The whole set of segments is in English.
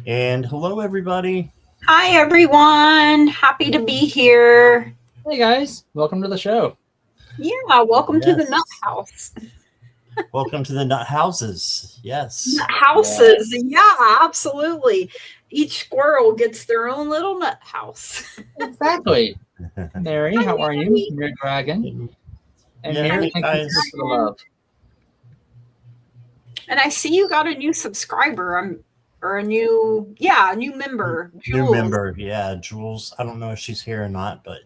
And hello, everybody. Hi, everyone. Happy to be here. Hey guys, welcome to the show. Yeah, welcome to the Nut House. Welcome to the Nut Houses. Yes. Nut houses. Yeah, absolutely. Each squirrel gets their own little nut house. Exactly. Mary, Hi, how are you? Mary. Mary Dragon. And Yeah, Mary, hey, thank guys. you for the love. And I see you got a new subscriber. A new member. New Jules. member. Yeah, Jules. I don't know if she's here or not, but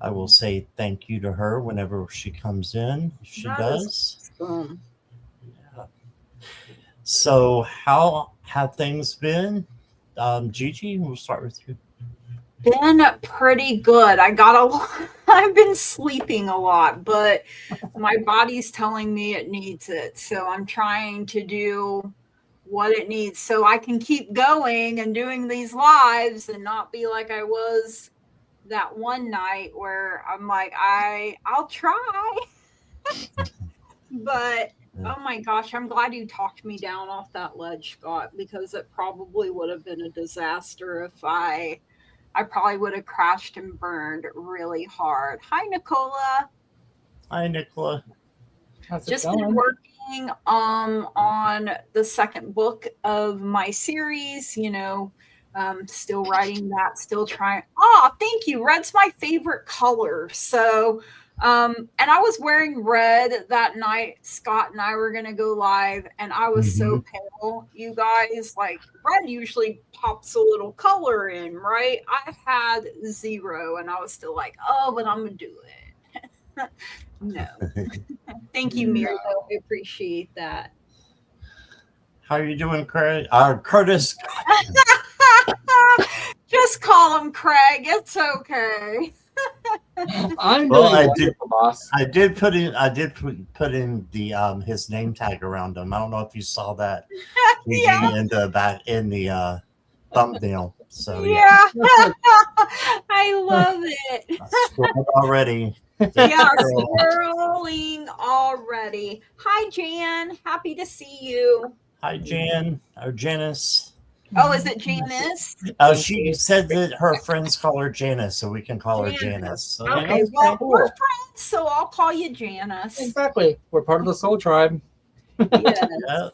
I will say thank you to her whenever she comes in. If she does. Awesome. Yeah. So, how have things been? Gigi, we'll start with you. Been pretty good. I've been sleeping a lot, but my body's telling me it needs it. So I'm trying to do what it needs so I can keep going and doing these lives and not be like I was that one night where I'm like, I'll try. But oh my gosh, I'm glad you talked me down off that ledge, Scott, because it probably would have been a disaster if I probably would have crashed and burned really hard. Hi, Nicola. Hi, Nicola. How's it Just going? been working on the second book of my series, still writing that, still trying. Oh, thank you. Red's my favorite color. So, and I was wearing red that night. Scott and I were going to go live, and I was so pale, you guys. Like, red usually pops a little color in, right? I had 0, and I was still like, oh, but I'm going to do it. No. Thank you, Mary. I appreciate that. How are you doing, Craig? Curtis. Just call him Craig. It's okay. I'm Well, doing wonderful, boss. I did put in the his name tag around him. I don't know if you saw that Yeah. in the thumbnail. So Yeah. I love it. I scrolled already. Yeah, swirling already. Hi, Jan. Happy to see you. Hi, Jan or Janice. Oh, is it Janice? Oh, she said that her friends call her Janice, so we can call her Janice. So, Okay, well, we're friends, so I'll call you Janice. Exactly. We're part of the Soul Tribe. Yes.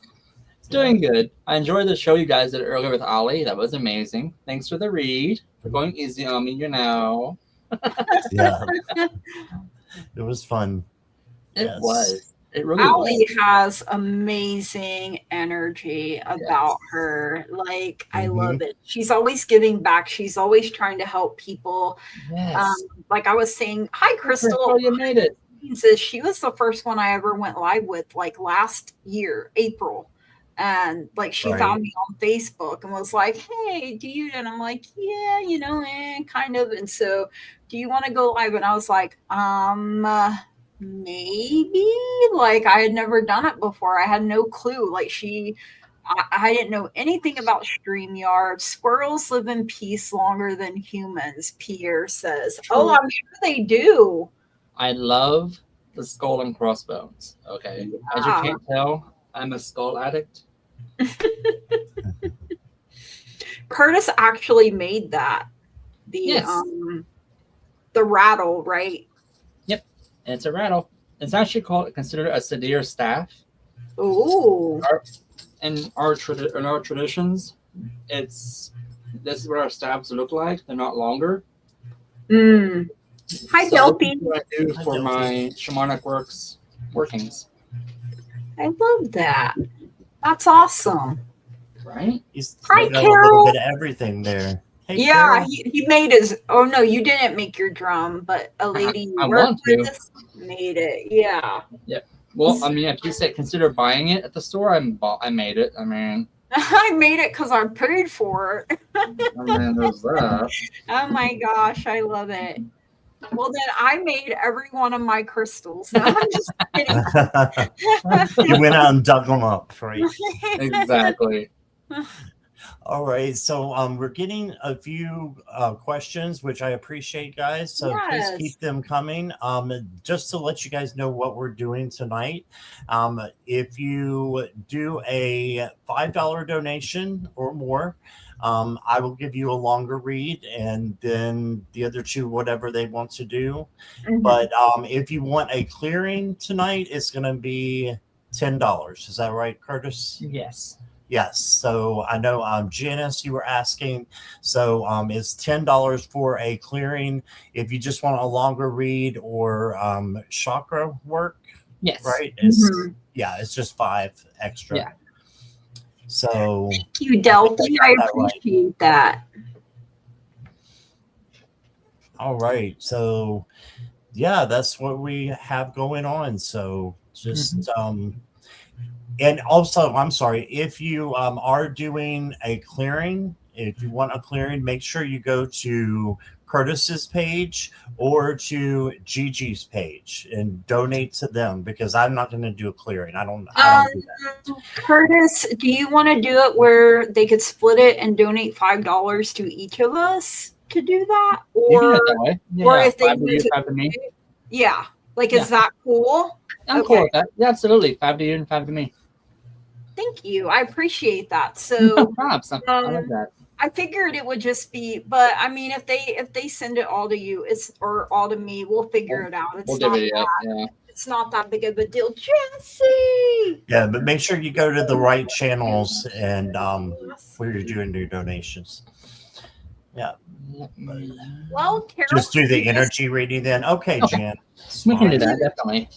It's doing good. I enjoyed the show you guys did earlier with Ollie. That was amazing. Thanks for the read. For going easy on me, now. Yeah. It was fun. It was. It really Allie was. has amazing energy about her. Like, I love it. She's always giving back. She's always trying to help people. Yes. Like I was saying, hi, Crystal. Oh, you made it. She was the first one I ever went live with, like last year, April. And like she found me on Facebook and was like, hey, do you? And I'm like, yeah, kind of. And so, do you want to go live? And I was like, maybe. Like I had never done it before. I had no clue. Like I didn't know anything about StreamYard. Squirrels live in peace longer than humans, Pierre says. True. Oh, I'm sure they do. I love the skull and crossbones. Okay. Yeah. As you can't tell, I'm a skull addict. Curtis actually made that. The rattle, right? Yep. And it's a rattle. It's actually considered a Sadir staff. Ooh. In our traditions, this is what our staffs look like. They're not longer. Hi, Delphi. What I do for my shamanic workings. I love that. That's awesome. Right? Hi, got Carol. A little bit of everything there. Hey, yeah, he made his. Oh no, you didn't make your drum, but a lady made it. Yeah. Yep. Well, I mean, if you said consider buying it at the store, I made it. I mean, I made it because I paid for it. I mean, there's that. Oh my gosh, I love it. Well, then I made every one of my crystals. No, I'm just kidding. You went out and dug them up, right? Exactly. All right, so we're getting a few questions, which I appreciate, guys. So please Yes. keep them coming. Just to let you guys know what we're doing tonight, if you do a $5 donation or more, I will give you a longer read, and then the other two, whatever they want to do. Mhm. But if you want a clearing tonight, it's going to be $10. Is that right, Curtis? Yes. Yes. So I know, Janice, you were asking. So it's $10 for a clearing. If you just want a longer read or chakra work, Yes. right? It's Mhm. yeah, it's just $5 extra. Yeah. So Thank you, Delphi. I appreciate that. all right. So yeah, that's what we have going on. So just and also, I'm sorry, if you are doing a clearing, if you want a clearing, make sure you go to Curtis's page or to Gigi's page and donate to them, because I'm not going to do a clearing. I don't do that. Curtis, do you want to do it where they could split it and donate $5 to each of us to do that? You can do Or, it that way. or Yeah, if they 5 to you, use it, 5 to me. yeah, like Yeah. is that cool? I'm cool Okay. with that. Yeah, absolutely. 5 to you and 5 to me. Thank you. I appreciate that. No So props. I like that. I figured it would just be, but I mean, if they send it all to you, it's or all to me, we'll figure it out. We'll divvy it up. Yeah. It's not that big of a deal, Jesse. Yeah, but make sure you go to the right channels and where you're doing your donations. Yeah. Well, Carol, Just do the energy reading then. Okay, Jan. We can do that, definitely.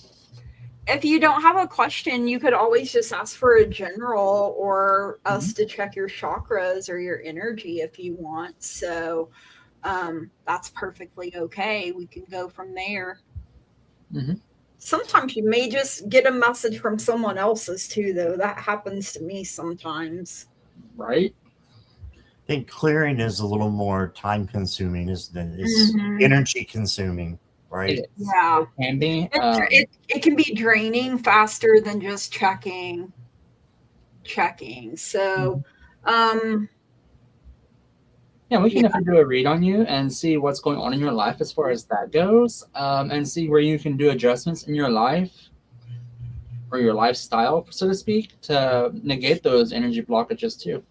if you don't have a question, you could always just ask for a general or us to check your chakras or your energy if you want. So that's perfectly okay. We can go from there. Sometimes you may just get a message from someone else's too, though. That happens to me sometimes. Right? I think clearing is a little more time consuming, isn't it? It's energy consuming, right? Yeah. It can be. It can be draining faster than just checking. So, yeah, we can definitely do a read on you and see what's going on in your life as far as that goes, and see where you can do adjustments in your life or your lifestyle, so to speak, to negate those energy blockages too.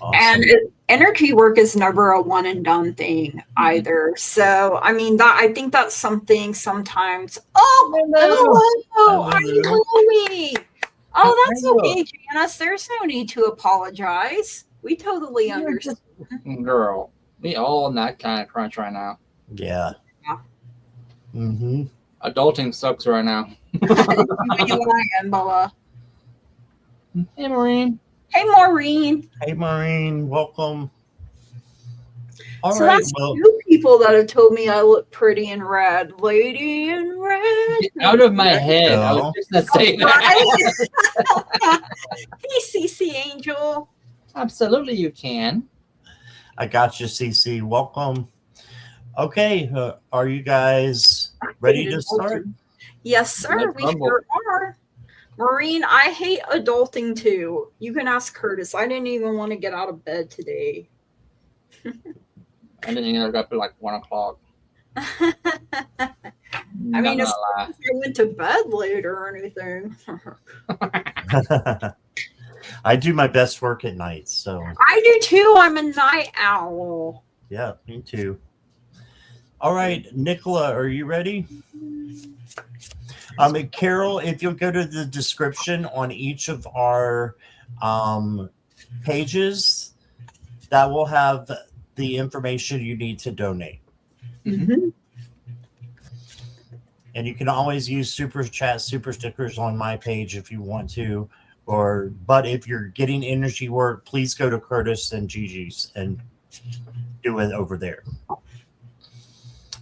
Awesome. And energy work is never a one and done thing either. So, I mean, that I think that's something sometimes. Oh, are you Chloe? Oh, that's okay, Janice. There's no need to apologize. We totally understand. Girl, we all in that kind of crunch right now. Yeah. Adulting sucks right now. You lying, Bella. Hey, Maureen. Hey, Maureen. Hey, Maureen. Welcome. All So right. that's Well, two people that have told me I look pretty in red. Lady in red. Get out of my head. I was just going to say that. Hey, CC Angel. Absolutely, you can. I got you, CC. Welcome. Okay. Are you guys ready to start? Yes, sir. We sure are. Maureen, I hate adulting too. You can ask Curtis. I didn't even want to get out of bed today. I didn't even get up at like 1 o'clock. I mean, if I went to bed late or anything. I do my best work at night, so. I do too. I'm a night owl. Yeah, me too. All right, Nicola, are you ready? Carol, if you'll go to the description on each of our pages, that will have the information you need to donate. And you can always use super chat, super stickers on my page if you want to. But if you're getting energy work, please go to Curtis and Gigi's and do it over there.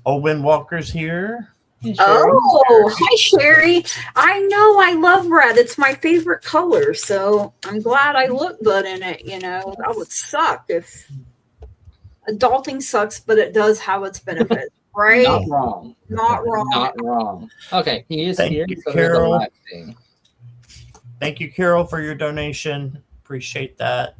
Owen Walker's here. Oh, hi, Sherry. I know I love red. It's my favorite color. So I'm glad I look good in it. You know, that would suck if adulting sucks, but it does have its benefits, right? Not wrong. Not wrong. Not wrong. Okay, he is Thank here. you, So there's a Carol. live thing. Thank you, Carol, for your donation. Appreciate that.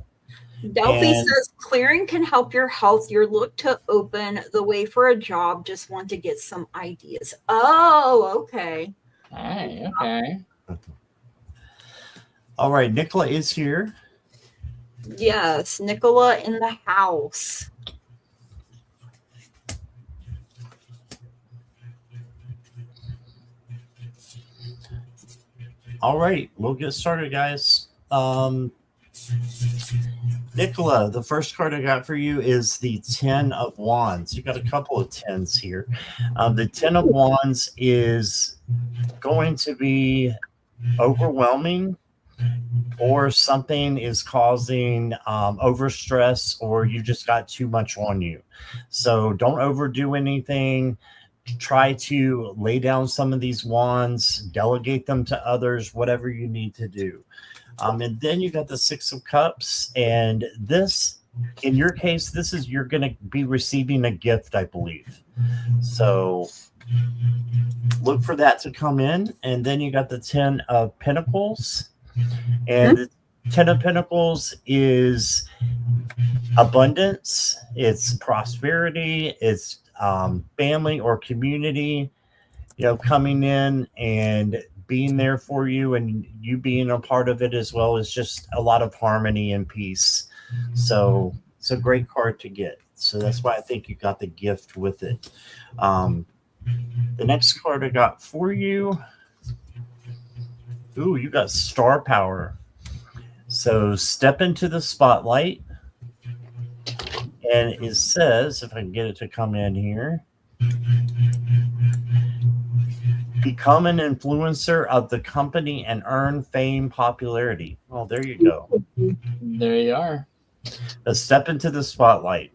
Delphi And says clearing can help your health. You're looked to open the way for a job. Just want to get some ideas. Oh, okay. Hey, okay. all right, Nicola is here. Yes, Nicola in the house. All right, we'll get started, guys. Nicola, the first card I got for you is the 10 of Wands. You got a couple of 10s here. The 10 of Wands is going to be overwhelming, or something is causing overstress, or you just got too much on you. So don't overdo anything. Try to lay down some of these wands, delegate them to others, whatever you need to do. And then you got the 6 of Cups, and this, in your case, this is, you're going to be receiving a gift, I believe. So look for that to come in. And then you got the 10 of Pentacles, and the 10 of Pentacles is abundance, it's prosperity, it's family or community, coming in and being there for you, and you being a part of it as well. As just a lot of harmony and peace. So it's a great card to get. So that's why I think you got the gift with it. The next card I got for you, ooh, you got star power. So step into the spotlight, and it says, if I can get it to come in here, become an influencer of the company and earn fame, popularity. Well, there you go. There you are. A step into the spotlight.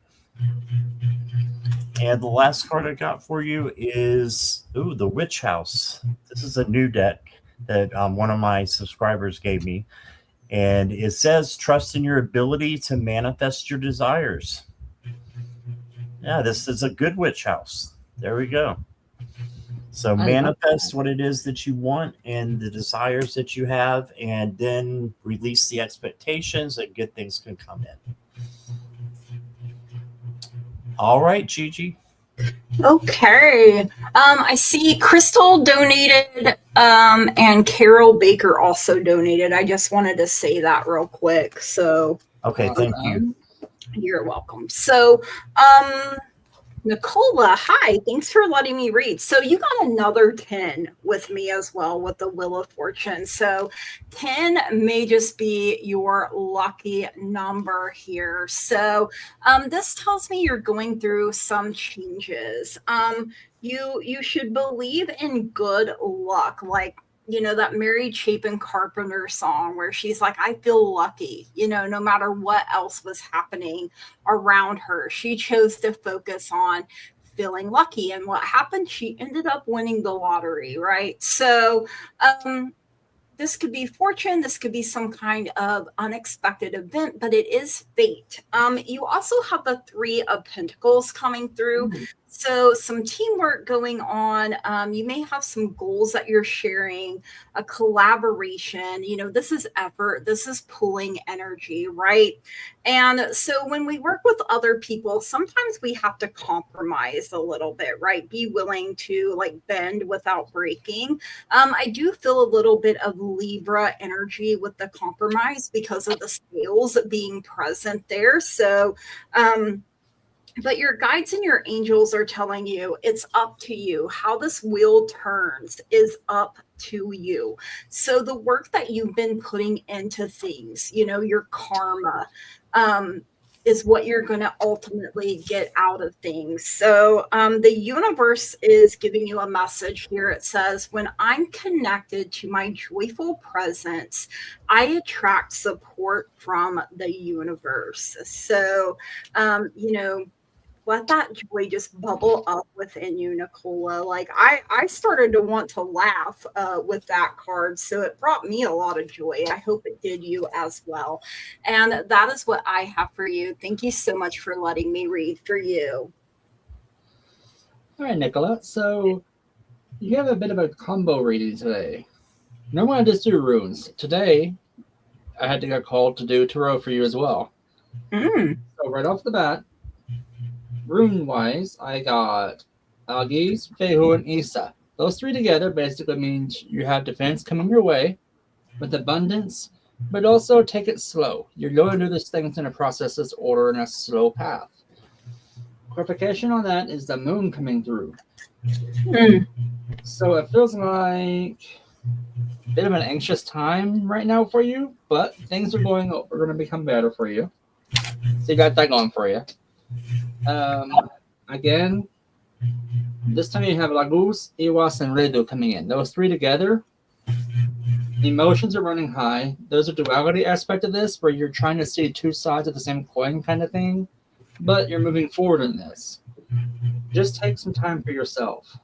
And the last card I got for you is, ooh, the Witch House. This is a new deck that one of my subscribers gave me. And it says, trust in your ability to manifest your desires. Yeah, this is a good Witch House. There we go. So manifest what it is that you want and the desires that you have, and then release the expectations that good things can come in. All right, Gigi. Okay. I see Crystal donated, and Carol Baker also donated. I just wanted to say that real quick. So okay, thank you. You're welcome. So Nicola, hi, thanks for letting me read. So you got another 10 with me as well with the Wheel of Fortune. So 10 may just be your lucky number here. So this tells me you're going through some changes. You should believe in good luck, like that Mary Chapin Carpenter song where she's like, I feel lucky, no matter what else was happening around her. She chose to focus on feeling lucky. And what happened? She ended up winning the lottery, right? So this could be fortune. This could be some kind of unexpected event, but it is fate. You also have the 3 of Pentacles coming through. So some teamwork going on. You may have some goals that you're sharing, a collaboration. This is effort. This is pulling energy, right? And so when we work with other people, sometimes we have to compromise a little bit, right? Be willing to bend without breaking. I do feel a little bit of Libra energy with the compromise because of the scales being present there. So, but your guides and your angels are telling you it's up to you. How this wheel turns is up to you. So the work that you've been putting into things, your karma, is what you're going to ultimately get out of things. So the universe is giving you a message here. It says, when I'm connected to my joyful presence, I attract support from the universe. So, let that joy just bubble up within you, Nicola. I started to want to laugh with that card. So it brought me a lot of joy. I hope it did you as well. And that is what I have for you. Thank you so much for letting me read for you. All right, Nicola. So you have a bit of a combo reading today. Normally I just do runes. Today, I had to get called to do tarot for you as well. Mm. So right off the bat, rune-wise, I got Agis, Fehu, and Isa. Those three together basically means you have defense coming your way with abundance, but also take it slow. You're going to do these things in a process order in a slow path. Clarification on that is the moon coming through. Mm. So it feels like a bit of an anxious time right now for you, but things are going to become better for you. So you got that going for you. Again, this time you have Lagus, Iwas, and Redu coming in. Those three together, emotions are running high. There's a duality aspect of this where you're trying to see two sides of the same coin kind of thing, but you're moving forward in this. Just take some time for yourself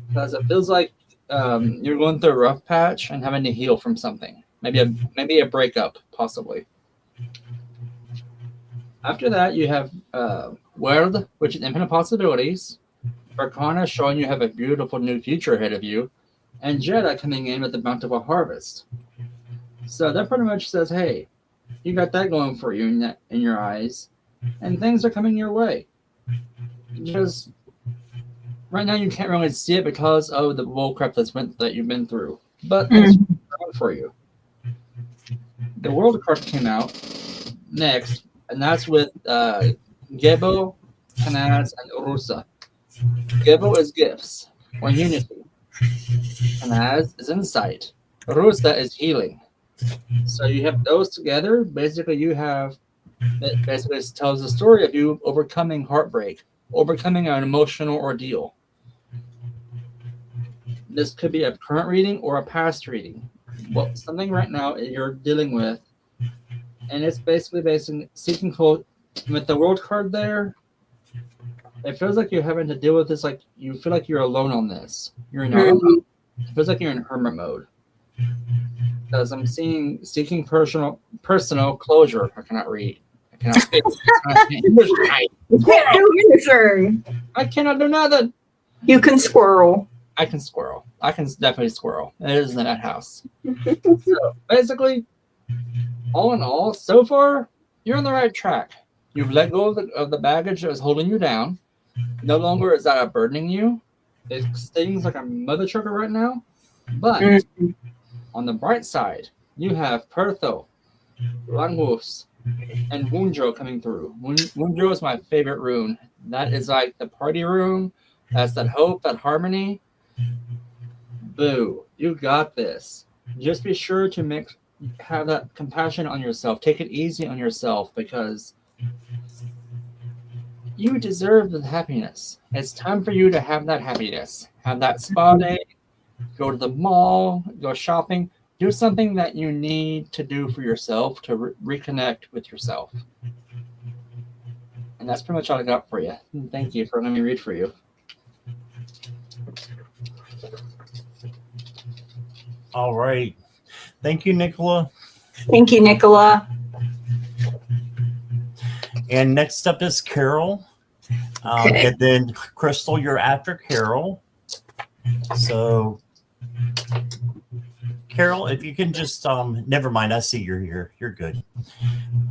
because it feels like you're going through a rough patch and having to heal from something. Maybe a breakup, possibly. After that, you have World, which is infinite possibilities. Arcana showing you have a beautiful new future ahead of you. And Jeddah coming in with the bountiful harvest. So that pretty much says, hey, you got that going for you in your eyes. And things are coming your way. Just right now you can't really see it because of the bullcrap that you've been through. But things are going for you. The World card came out next, and that's with Gebo, Kanaz, and Urusa. Gebo is gifts or unity. Kanaz is insight. Urusa is healing. So you have those together. Basically, it basically tells the story of you overcoming heartbreak, overcoming an emotional ordeal. This could be a current reading or a past reading. Well, something right now you're dealing with, and it's basically seeking close. With the World card there, it feels like you're having to deal with this. Like you feel like you're alone on this. You're not alone. It feels like you're in hermit mode. Because I'm seeking personal closure. I cannot read. I cannot speak. You can't do anything. I cannot do nothing. You can squirrel. I can squirrel. I can definitely squirrel. It is in that house. So basically, all in all, so far, you're on the right track. You've let go of the baggage that was holding you down. No longer is that burdening you. It stings like a mother trucker right now. But on the bright side, you have Pertho, Langus, and Wunjo coming through. Wunjo is my favorite rune. That is like the party rune. That's that hope, that harmony. Boo, you got this. Just be sure to have that compassion on yourself. Take it easy on yourself because you deserve the happiness. It's time for you to have that happiness. Have that spa day, go to the mall, go shopping, do something that you need to do for yourself to reconnect with yourself. And that's pretty much all I got for you. Thank you for letting me read for you. All right. Thank you, Nicola. Thank you, Nicola. And next up is Carol. And then Crystal, you're after Carol. So, Carol, if you can just, never mind, I see you're here. You're good.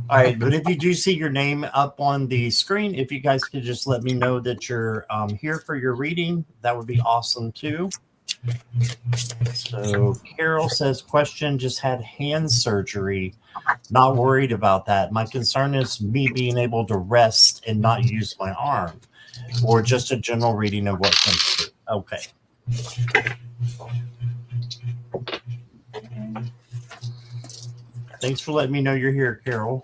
All right, but if you do see your name up on the screen, if you guys could just let me know that you're here for your reading, that would be awesome too. So Carol says, question, just had hand surgery. Not worried about that. My concern is me being able to rest and not use my arm, or just a general reading of what comes through. Okay. Thanks for letting me know you're here, Carol.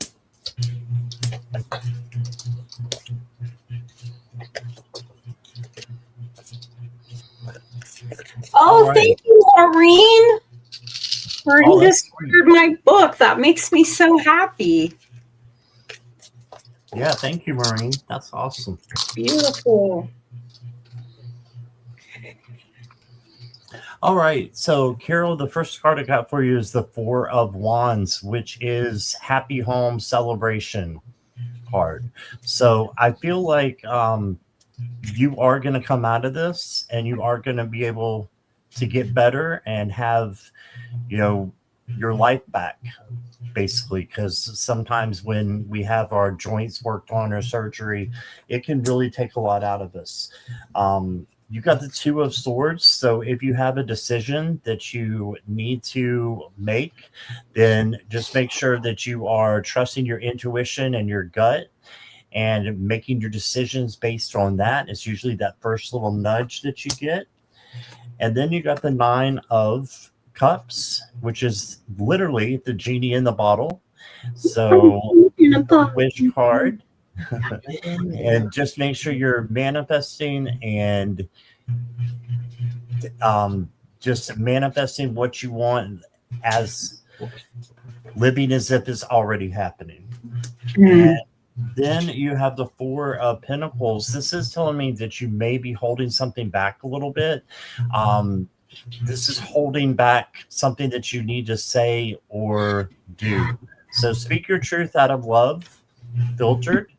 Oh, right. Thank you, Maureen. Maureen Oh, that's just ordered my book. That makes me so happy. Yeah, thank you, Maureen. That's awesome. Beautiful. All right. So, Carol, the first card I got for you is the Four of Wands, which is Happy Home Celebration card. So I feel like you are going to come out of this and you are going to be able to get better and have, your life back, basically, because sometimes when we have our joints worked on or surgery, it can really take a lot out of us. You got the Two of Swords. So if you have a decision that you need to make, then just make sure that you are trusting your intuition and your gut and making your decisions based on that. It's usually that first little nudge that you get. And then you got the Nine of Cups, which is literally the genie in the bottle. So the wish card. And just make sure you're manifesting and just manifesting what you want as living as if it's already happening. And then you have the Four of Pentacles. This is telling me that you may be holding something back a little bit. This is holding back something that you need to say or do. So speak your truth out of love, filtered,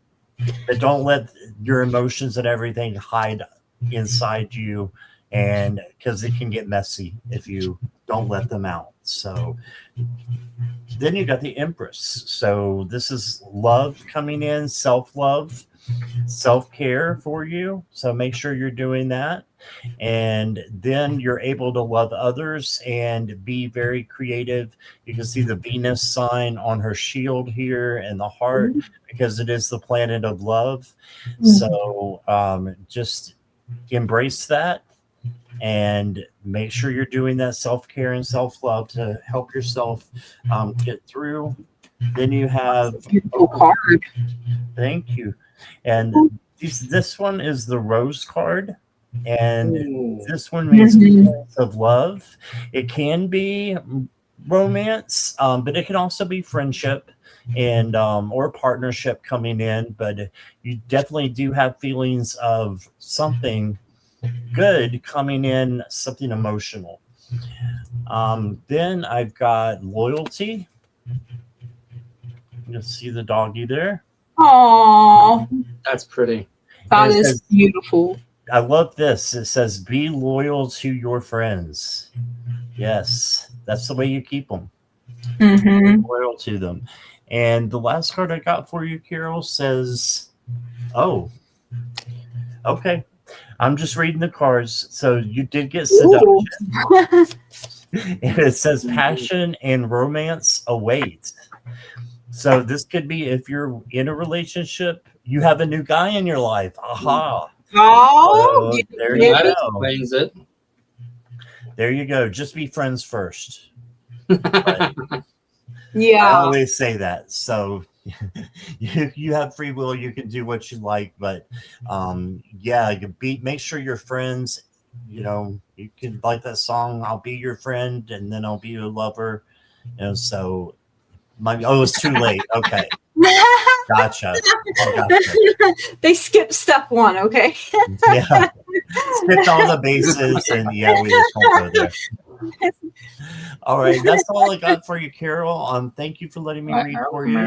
but don't let your emotions and everything hide inside you, and because it can get messy if you don't let them out. So then you got the Empress. So this is love coming in, self-love, self-care for you. So make sure you're doing that. And then you're able to love others and be very creative. You can see the Venus sign on her shield here and the heart, because it is the planet of love. So just embrace that and make sure you're doing that self-care and self-love to help yourself get through. Then you have Beautiful card. Thank you. And this one is the Rose card, and this one means feelings of love. It can be romance, but it can also be friendship and or partnership coming in. But you definitely do have feelings of something good coming in, something emotional. Then I've got loyalty. You see the doggy there. Aww, That's pretty. that It is says- beautiful. I love this. It says, be loyal to your friends. Yes, that's the way you keep them. Loyal to them. And the last card I got for you, Carol, says, oh, okay. I'm just reading the cards. So you did get seduction. And it says passion and romance await. So this could be if you're in a relationship, you have a new guy in your life. Aha. Oh, So there you That go. explains it. There you go. Just be friends first. Right. I yeah. always say that. So you have free will. You can do what you like, but yeah, you make sure you're friends. You know, you can like that song. I'll be your friend, and then I'll be your lover. You know, so it's too late. Okay, gotcha. They skipped step one. Okay. Yeah, skipped all the bases, and yeah, we just won't go there. All right, that's all I got for you, Carol. Thank you for letting me read for you.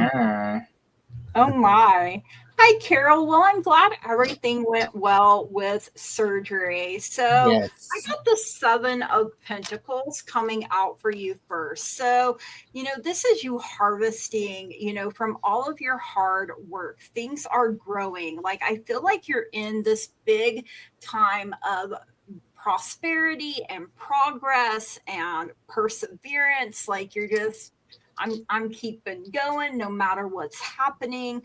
Oh my. Hi, Carol. Well, I'm glad everything went well with surgery. So Yes. I got the Seven of Pentacles coming out for you first. So, this is you harvesting, from all of your hard work. Things are growing. Like, I feel like you're in this big time of prosperity and progress and perseverance. Like, you're just, I'm keeping going no matter what's happening.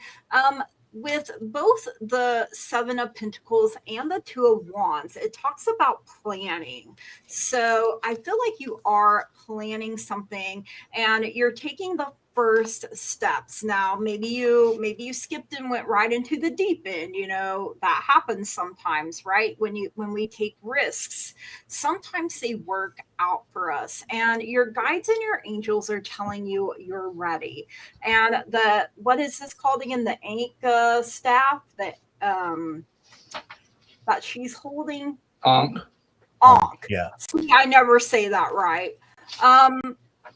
With both the Seven of Pentacles and the Two of Wands, it talks about planning. So I feel like you are planning something and you're taking the first steps. Now, maybe you skipped and went right into the deep end. That happens sometimes, right? When we take risks, sometimes they work out for us, and your guides and your angels are telling you you're ready. And what is this called again? The Ankh staff that she's holding. Ankh. Yeah. See, I never say that right.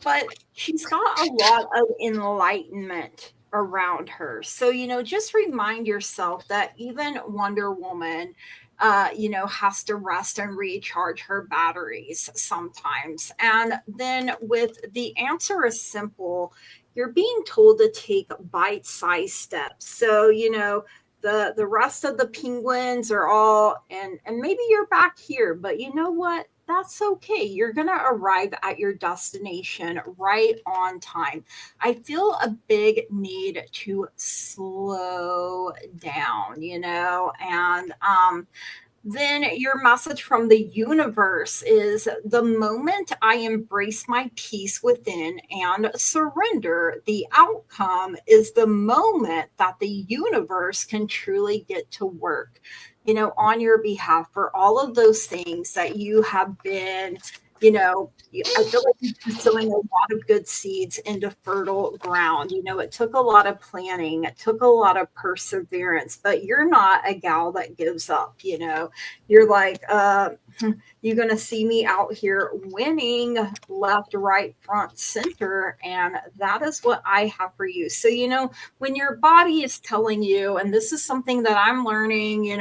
But she's got a lot of enlightenment around her. So, just remind yourself that even Wonder Woman has to rest and recharge her batteries sometimes. And then with the answer is simple, you're being told to take bite-sized steps. So, the rest of the penguins are all, and maybe you're back here, but you know what? That's okay. You're going to arrive at your destination right on time. I feel a big need to slow down, and then your message from the universe is the moment I embrace my peace within and surrender, the outcome is the moment that the universe can truly get to work, on your behalf for all of those things that you have been, I feel like you're sowing a lot of good seeds into fertile ground. It took a lot of planning. It took a lot of perseverance, but you're not a gal that gives up. You're like, you're going to see me out here winning left, right, front, center. And that is what I have for you. So, when your body is telling you, and this is something that I'm learning,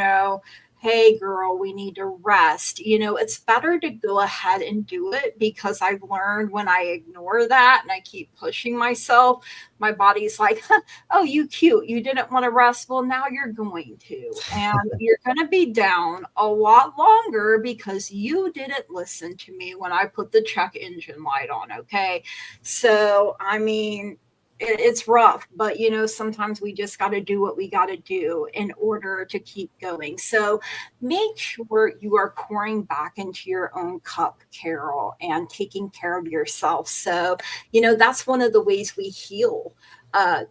hey girl, we need to rest. It's better to go ahead and do it, because I've learned when I ignore that and I keep pushing myself, my body's like, oh, you cute. You didn't want to rest. Well, now you're going to, and you're going to be down a lot longer because you didn't listen to me when I put the check engine light on. Okay. So, it's rough, but sometimes we just got to do what we got to do in order to keep going. So make sure you are pouring back into your own cup, Carol, and taking care of yourself. So, that's one of the ways we heal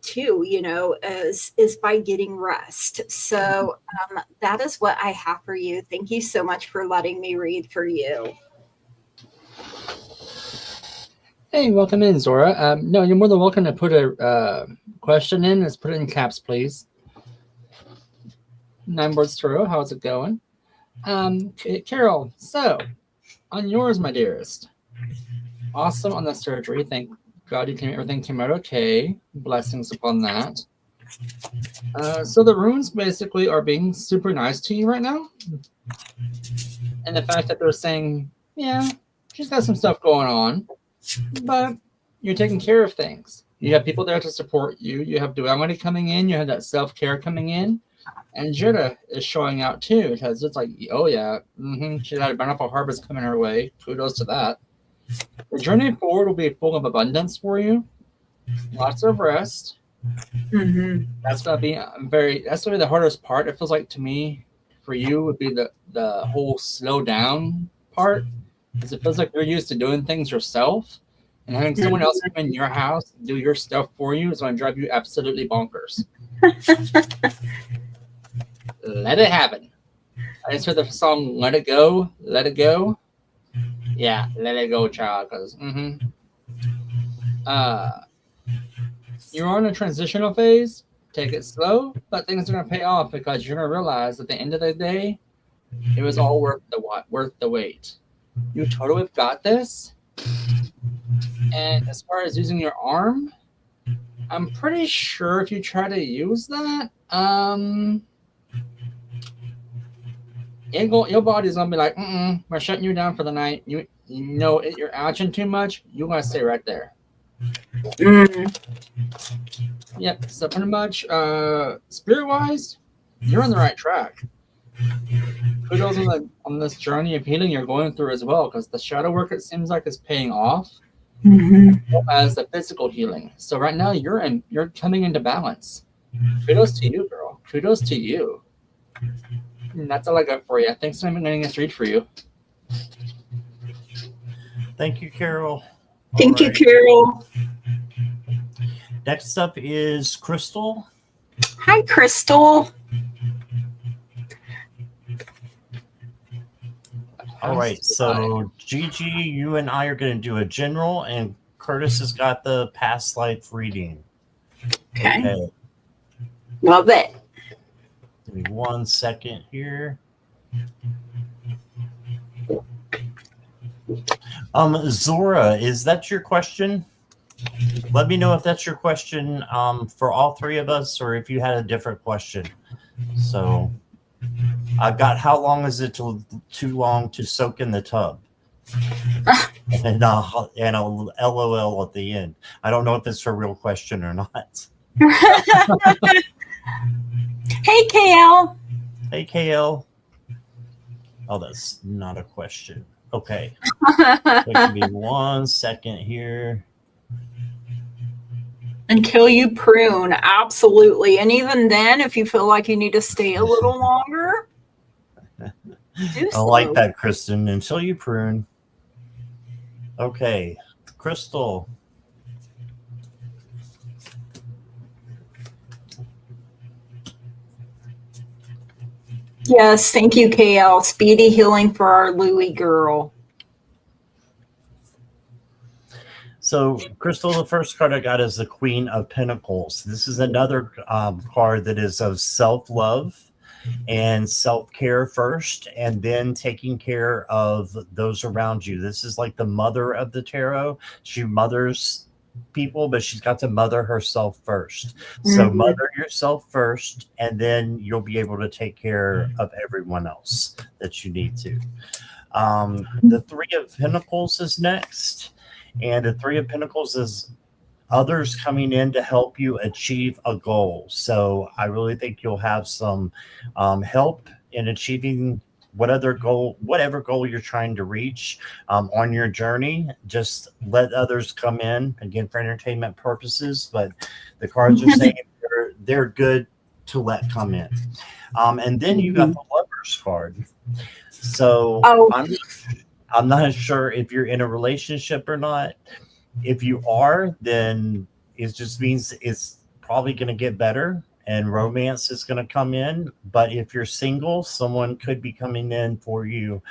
too, is by getting rest. So that is what I have for you. Thank you so much for letting me read for you. Hey, welcome in, Zora. No, you're more than welcome to put a question in. Let's put it in caps, please. 9 Words Tarot, how's it going? Carol, so, on yours, my dearest. Awesome on the surgery. Thank God everything came out okay. Blessings upon that. So the runes basically are being super nice to you right now. And the fact that they're saying, yeah, she's got some stuff going on, but you're taking care of things. You have people there to support you. You have duality coming in. You have that self-care coming in. And Jutta is showing out too, because it's like, oh yeah, she had a bountiful harvest coming her way. Kudos to that. The journey forward will be full of abundance for you. Lots of rest. That's gonna be the hardest part. It feels like to me, for you, would be the whole slow down part. Because it feels like you're used to doing things yourself, and having someone else come in your house and do your stuff for you is going to drive you absolutely bonkers. Let it happen. I just heard the song "Let It Go, Let It Go." Yeah, let it go, child. Because you're on a transitional phase. Take it slow, but things are going to pay off, because you're going to realize at the end of the day, it was all worth the wait. You totally got this. And as far as using your arm, I'm pretty sure if you try to use that, your body's gonna be like, we're shutting you down for the night. You're action too much. You're gonna stay right there. Yep. So pretty much, spirit-wise, you're on the right track. Kudos on this journey of healing you're going through as well, because the shadow work, it seems like, is paying off as the physical healing. So right now you're coming into balance. Kudos to you, girl. Kudos to you. And that's all I got for you. Thanks for letting us read for you. Thank you, Carol. Thank you, Carol. Next up is Crystal. Hi, Crystal. All right, so Gigi, you and I are going to do a general, and Curtis has got the past life reading. Okay. Love it. Give me 1 second here. Zora, is that your question? Let me know if that's your question for all three of us, or if you had a different question. So I've got how long is it too long to soak in the tub? And a LOL at the end. I don't know if it's a real question or not. Hey, KL. Hey, KL. Oh, that's not a question. Okay. Give me 1 second here. Until you prune, absolutely. And even then, if you feel like you need to stay a little longer, do so. I like that, Kristen. Until you prune. Okay, Crystal. Yes, thank you, KL. Speedy healing for our Louie girl. So, Crystal, the first card I got is the Queen of Pentacles. This is another card that is of self-love and self-care first, and then taking care of those around you. This is like the mother of the tarot. She mothers people, but she's got to mother herself first. So mother yourself first, and then you'll be able to take care of everyone else that you need to. The Three of Pentacles is next. And the Three of Pentacles is others coming in to help you achieve a goal. So I really think you'll have some help in achieving whatever goal you're trying to reach on your journey. Just let others come in, again, for entertainment purposes, but the cards are saying they're good to let come in. And then you got the Lover's card. So I'm not sure if you're in a relationship or not. If you are, then it just means it's probably going to get better and romance is going to come in. But if you're single, someone could be coming in for you.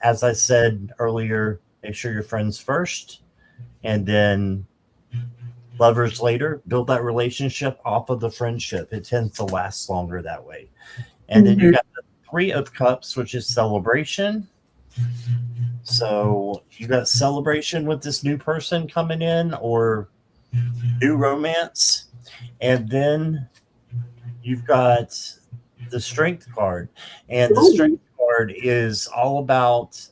As I said earlier, make sure you're friends first, and then lovers later. Build that relationship off of the friendship. It tends to last longer that way. And then you got the Three of Cups, which is celebration. So you got celebration with this new person coming in or new romance. And then you've got the Strength card. And the Strength card is all about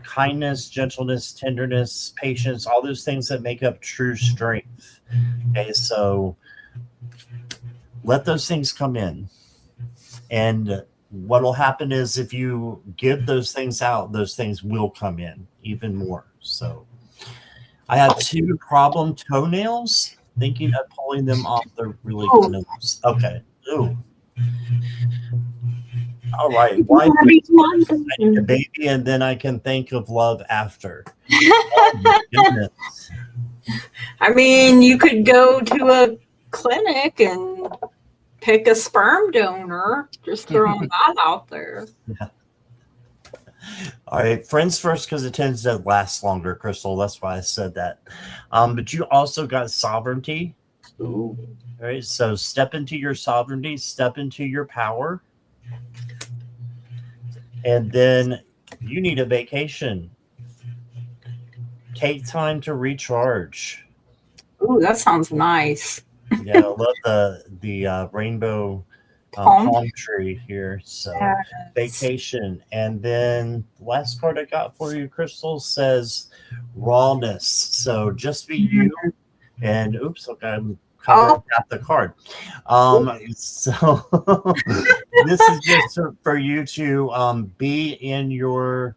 kindness, gentleness, tenderness, patience, all those things that make up true strength. Okay, so let those things come in. And what will happen is if you give those things out, those things will come in even more. So I have 2 problem toenails. Thinking of pulling them off. They're really kind of loose. Okay. Ooh. All right. Why I need a baby and then I can think of love after. Oh my goodness. I mean, you could go to a clinic and pick a sperm donor. Just throwing that out there. Yeah. All right, friends first because it tends to last longer, Crystal. That's why I said that. But you also got sovereignty. Ooh. All right, so step into your sovereignty, step into your power. And then you need a vacation. Take time to recharge. Ooh, that sounds nice. Yeah, I love the rainbow palm tree here. So vacation. And then the last card I got for you, Crystal, says rawness. So just be you. And oops, okay, I'm covering up the card. So this is just for you to be in your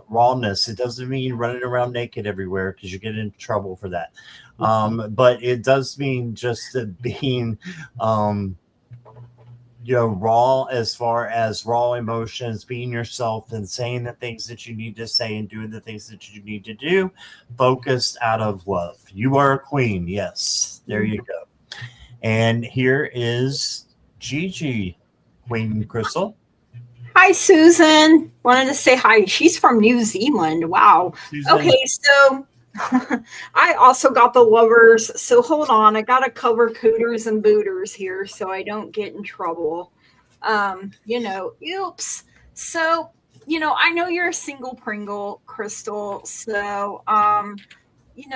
rawness. It doesn't mean running around naked everywhere because you get in trouble for that. But it does mean just being raw, as far as raw emotions, being yourself and saying the things that you need to say and doing the things that you need to do, focused out of love. You are a queen. Yes, there you go. And here is Gigi, Queen Crystal. Hi, Susan. Wanted to say hi. She's from New Zealand. Wow. Susan. Okay, so I also got the Lovers. So hold on. I got to cover cooters and booters here so I don't get in trouble. Oops. So, I know you're a single Pringle, Crystal. So,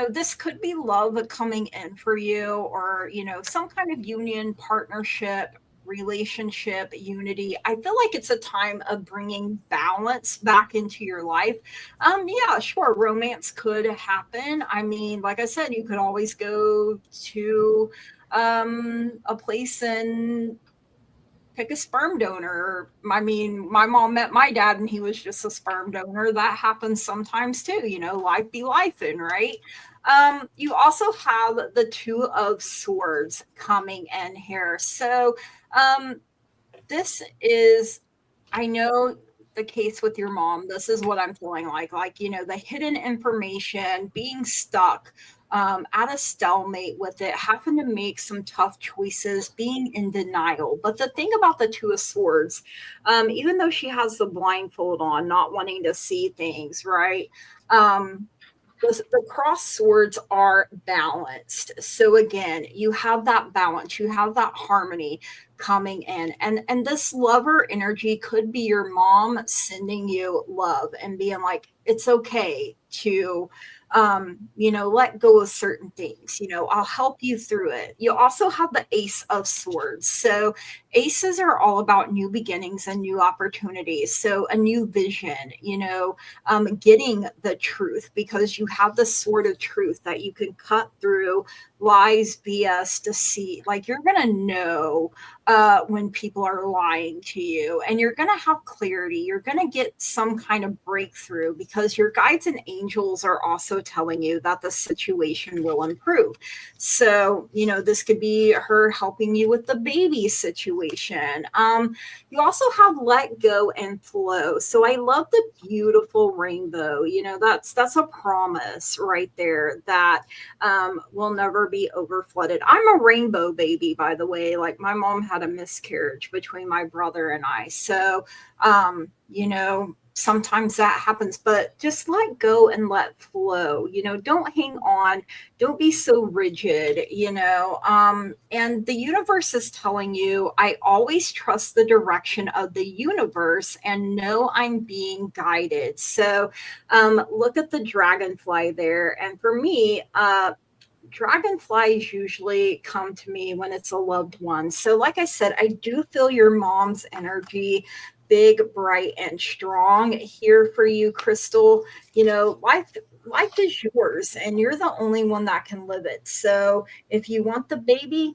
this could be love coming in for you, or, some kind of union partnership relationship, unity. I feel like it's a time of bringing balance back into your life. Yeah, sure, romance could happen. I mean, like I said, you could always go to a place and pick a sperm donor. I mean, my mom met my dad and he was just a sperm donor. That happens sometimes too, life be lifing, right? You also have the Two of Swords coming in here. So this is, I know the case with your mom. This is what I'm feeling like, the hidden information, being stuck, at a stalemate with it, having to make some tough choices, being in denial. But the thing about the Two of Swords, even though she has the blindfold on, not wanting to see things, right? The cross swords are balanced. So again, you have that balance, you have that harmony coming in. And this lover energy could be your mom sending you love and being like, it's okay to let go of certain things. I'll help you through it. You also have the Ace of Swords. So aces are all about new beginnings and new opportunities. So a new vision, getting the truth, because you have the sword of truth that you can cut through lies, BS, deceit. Like, you're going to know when people are lying to you, and you're going to have clarity. You're going to get some kind of breakthrough because your guides and angels are also telling you that the situation will improve. So, this could be her helping you with the baby situation. You also have let go and flow. So I love the beautiful rainbow. That's a promise right there that will never be over flooded. I'm a rainbow baby, by the way. Like, my mom had a miscarriage between my brother and I. So, sometimes that happens, but just let go and let flow. Don't hang on. Don't be so rigid, and the universe is telling you, I always trust the direction of the universe and know I'm being guided. So look at the dragonfly there. And for me, dragonflies usually come to me when it's a loved one. So like I said, I do feel your mom's energy, big, bright, and strong here for you, Crystal. Life is yours and you're the only one that can live it. So if you want the baby,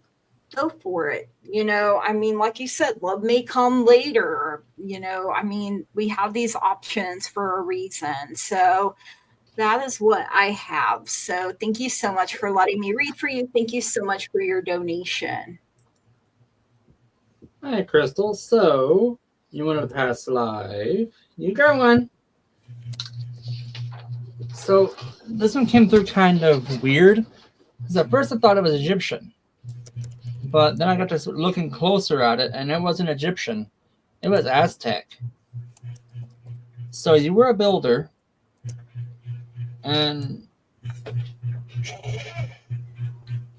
go for it. Like you said, love may come later. We have these options for a reason. So that is what I have. So thank you so much for letting me read for you. Thank you so much for your donation. Hi, Crystal. So you want a past life? You got one. So this one came through kind of weird, because at first I thought it was Egyptian, but then I got to looking closer at it, and it wasn't Egyptian. It was Aztec. So you were a builder, and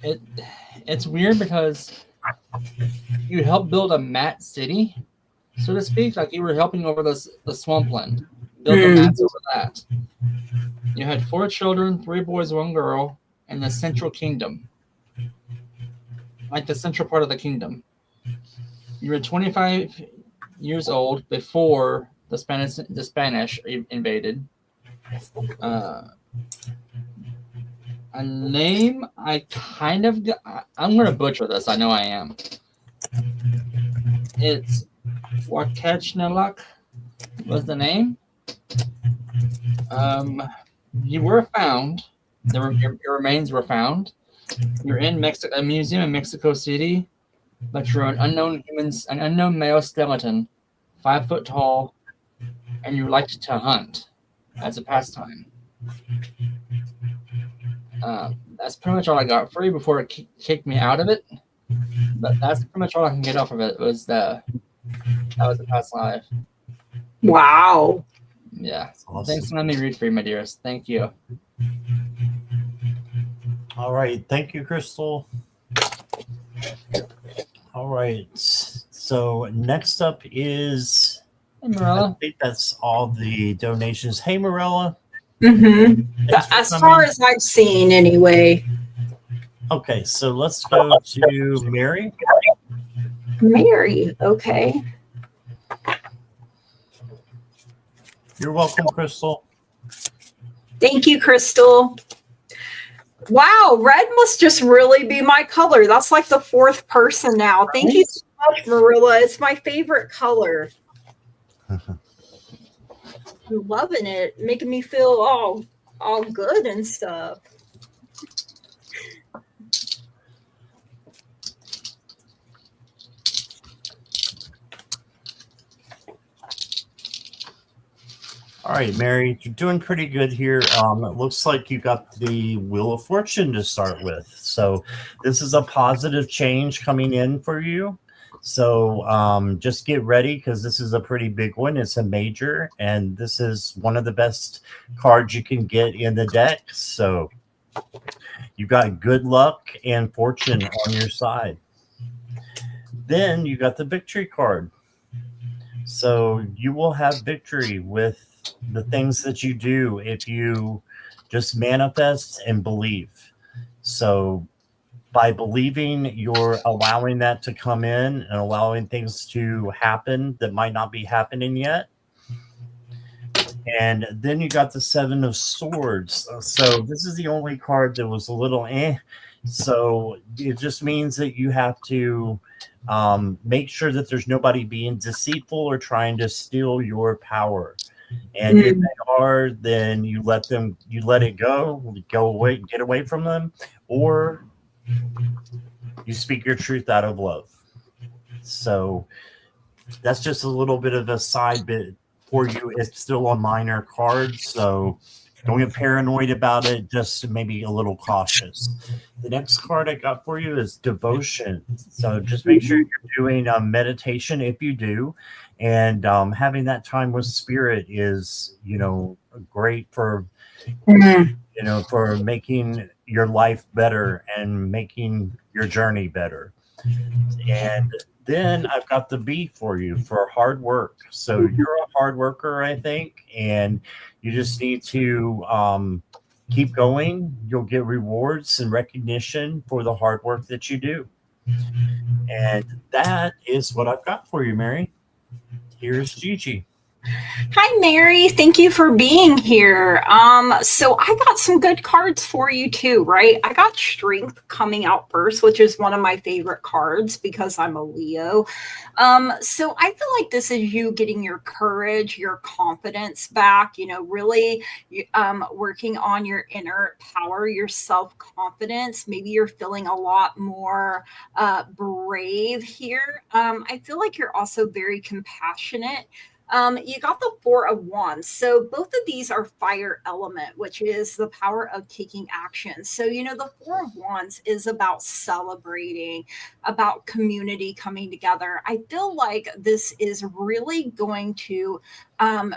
it's weird because you helped build a mat city, so to speak. Like, you were helping over the swampland, build the mats over that. You had 4 children, 3 boys, 1 girl, in the central kingdom, like the central part of the kingdom. You were 25 years old before the Spanish invaded. A name I kind of got, I'm going to butcher this. I know I am. It's Wakechnaluk was the name. You were found. Your remains were found. You're in a museum in Mexico City, but you're an unknown male skeleton, 5 foot tall, and you liked to hunt as a pastime. That's pretty much all I got for you before it kicked me out of it. But that's pretty much all I can get off of it. That was the past life. Wow. Yeah. Awesome. Thanks for letting me read for you, my dearest. Thank you. All right. Thank you, Crystal. All right. So next up is, Hey, Marilla. I think that's all the donations. Hey, Marilla. Mm-hmm. As far as I've seen, anyway. Okay, so let's go to Mary. Mary. Okay. You're welcome, Crystal. Thank you, Crystal. Wow, red must just really be my color. That's like the fourth person now. Thank you so much, Marilla. It's my favorite color. I'm loving it, making me feel all good and stuff. All right, Mary, you're doing pretty good here. It looks like you got the Wheel of Fortune to start with. So this is a positive change coming in for you. So just get ready because this is a pretty big one. It's a major, and this is one of the best cards you can get in the deck. So you got good luck and fortune on your side. Then you got the victory card. So you will have victory with the things that you do if you just manifest and believe. So by believing, you're allowing that to come in and allowing things to happen that might not be happening yet. And then you got the Seven of Swords. So this is the only card that was a little So it just means that you have to make sure that there's nobody being deceitful or trying to steal your power. And if they are, then you let it go away, get away from them, or you speak your truth out of love. So that's just a little bit of a side bit for you. It's still a minor card, so don't get paranoid about it, just maybe a little cautious. The next card I got for you is Devotion. So just make sure you're doing meditation if you do. And having that time with Spirit is, great for, for making your life better and making your journey better. And then I've got the B for you for hard work. So you're a hard worker, I think, and you just need to keep going. You'll get rewards and recognition for the hard work that you do. And that is what I've got for you, Mary. Here's Gigi. Hi, Mary. Thank you for being here. So I got some good cards for you too, right? I got Strength coming out first, which is one of my favorite cards because I'm a Leo. So I feel like this is you getting your courage, your confidence back, really working on your inner power, your self-confidence. Maybe you're feeling a lot more brave here. I feel like you're also very compassionate. You got the Four of Wands. So both of these are fire element, which is the power of taking action. So, the Four of Wands is about celebrating, about community coming together. I feel like this is really going to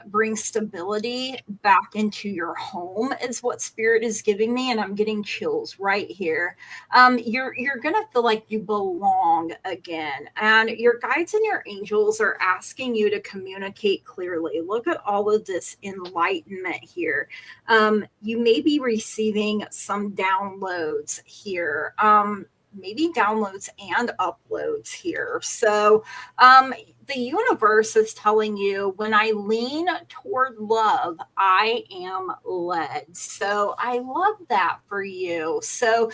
bring stability back into your home is what Spirit is giving me. And I'm getting chills right here. You're going to feel like you belong again. And your guides and your angels are asking you to communicate clearly. Look at all of this enlightenment here. You may be receiving some downloads here. Maybe downloads and uploads here. So the universe is telling you, when I lean toward love, I am led. So I love that for you. So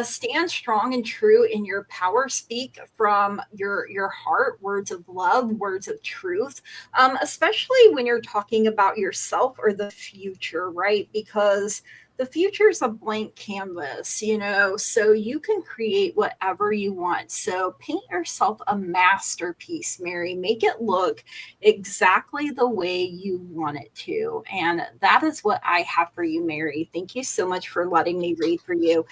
stand strong and true in your power. Speak from your heart, words of love, words of truth, especially when you're talking about yourself or the future, right? Because the future is a blank canvas, so you can create whatever you want. So paint yourself a masterpiece, Mary. Make it look exactly the way you want it to. And that is what I have for you, Mary. Thank you so much for letting me read for you.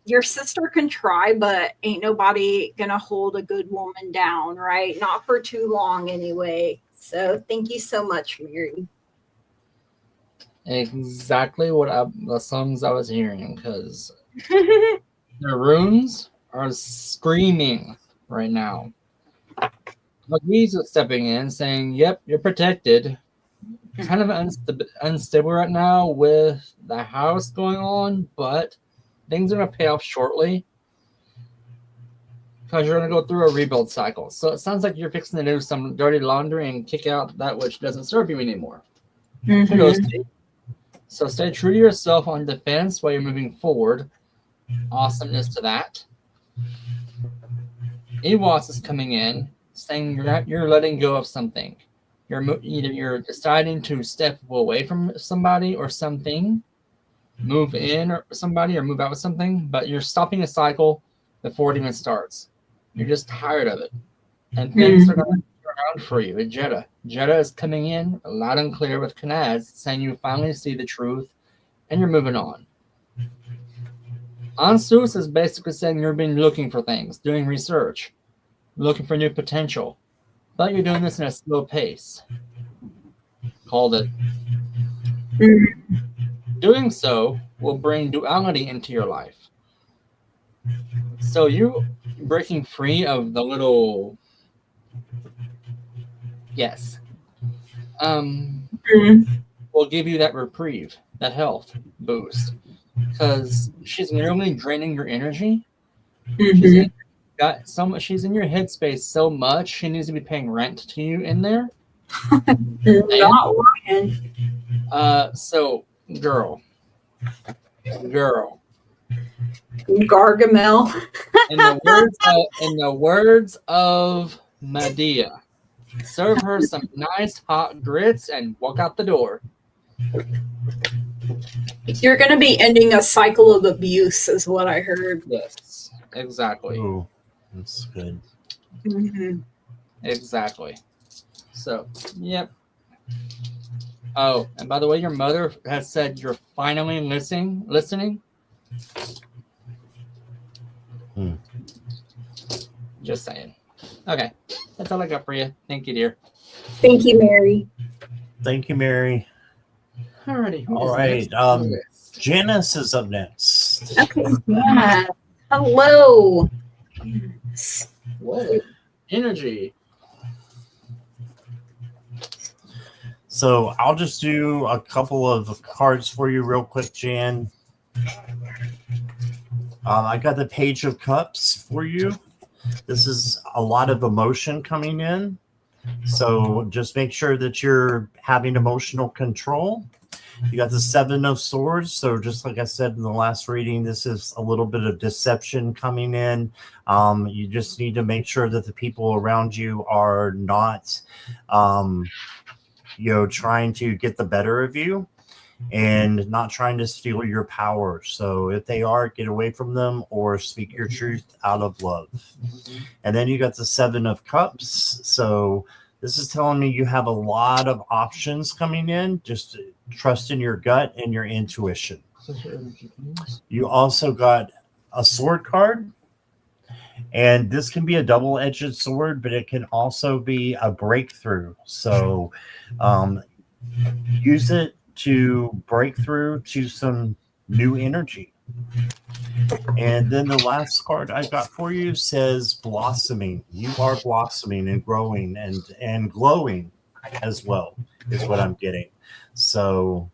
Your sister can try, but ain't nobody gonna hold a good woman down, right? Not for too long anyway. So thank you so much, Mary. Exactly the songs I was hearing, because the runes are screaming right now. McGee's stepping in, saying, "Yep, you're protected." Kind of unstable right now with the house going on, but things are gonna pay off shortly. because you're going to go through a rebuild cycle. So it sounds like you're fixing to do some dirty laundry and kick out that which doesn't serve you anymore. Mhm. So stay true to yourself on defense while you're moving forward. Awesomeness to that. EMOJIS is coming in, saying you're letting go of something. Either you're deciding to step away from somebody or something, move in or somebody or move out with something, but you're stopping a cycle before it even starts. You're just tired of it. And things are going to turn around for you. Jeddah. Jeddah is coming in loud and clear with Kanaz, saying you finally see the truth and you're moving on. Ansus is basically saying you've been looking for things, doing research, looking for new potential, but you're doing this in a slow pace. Called it. Doing so will bring duality into your life. So you breaking free of the little... Yes. Will give you that reprieve, that health boost. Because she's nearly draining your energy. She's in your headspace so much, she needs to be paying rent to you in there. Not lying. So, girl. Gargamel. In the words of Medea, serve her some nice hot grits and walk out the door. You're going to be ending a cycle of abuse, is what I heard. Yes, exactly. Ooh, that's good. Exactly. So, yep. Oh, and by the way, your mother has said you're finally listening. Just saying. Okay, that's all I got for you. Thank you, dear. Thank you, Mary. Thank you, Mary. Alrighty. All right. Janice is up next. Okay. Yeah. Hello. Whoa. Energy. So I'll just do a couple of cards for you real quick, Jan. I got the Page of Cups for you. This is a lot of emotion coming in. So just make sure that you're having emotional control. You got the Seven of Swords. So just like I said in the last reading, this is a little bit of deception coming in. You just need to make sure that the people around you are not, trying to get the better of you and not trying to steal your power. So if they are, get away from them or speak your truth out of love. And then you got the Seven of Cups. So this is telling me you have a lot of options coming in. Just trust in your gut and your intuition. You also got a sword card. And this can be a double-edged sword, but it can also be a breakthrough. So use it to break through to some new energy. And then the last card I got for you says blossoming. You are blossoming and growing and glowing as well is what I'm getting. So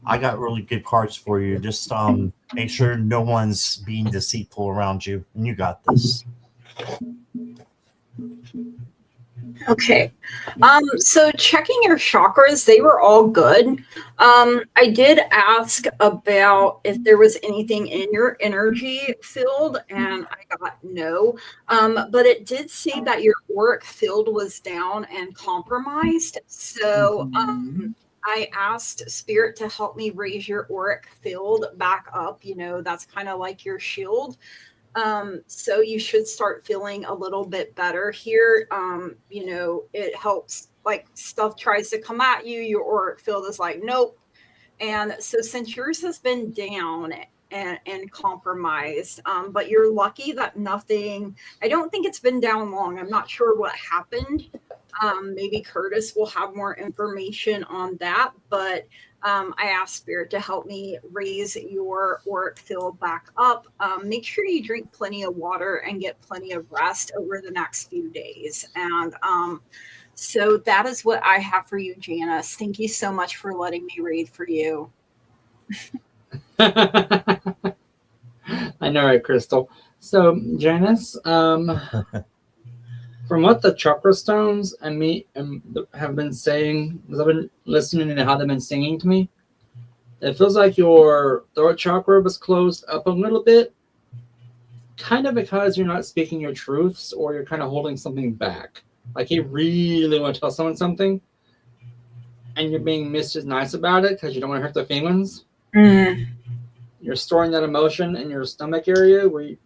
I got really good cards for you. Just make sure no one's being deceitful around you, and you got this. Okay. So checking your chakras, they were all good. I did ask about if there was anything in your energy field, and I got no. But it did say that your auric field was down and compromised. So I asked Spirit to help me raise your auric field back up. That's kind of like your shield. So you should start feeling a little bit better here. It helps, like stuff tries to come at you, your auric field is like, nope. And so since yours has been down and compromised, but you're lucky that nothing, I don't think it's been down long. I'm not sure what happened. Maybe Curtis will have more information on that, but I asked Spirit to help me raise your auric field back up. Make sure you drink plenty of water and get plenty of rest over the next few days. And so that is what I have for you, Janice. Thank you so much for letting me read for you. That I know, right, Crystal? So, Janice, from what the chakra stones and me have been saying, because I've been listening to how they've been singing to me, it feels like your throat chakra was closed up a little bit, kind of because you're not speaking your truths or you're kind of holding something back. Like you really want to tell someone something, and you're being Mrs. Nice about it because you don't want to hurt their feelings. You're storing that emotion in your stomach area where you're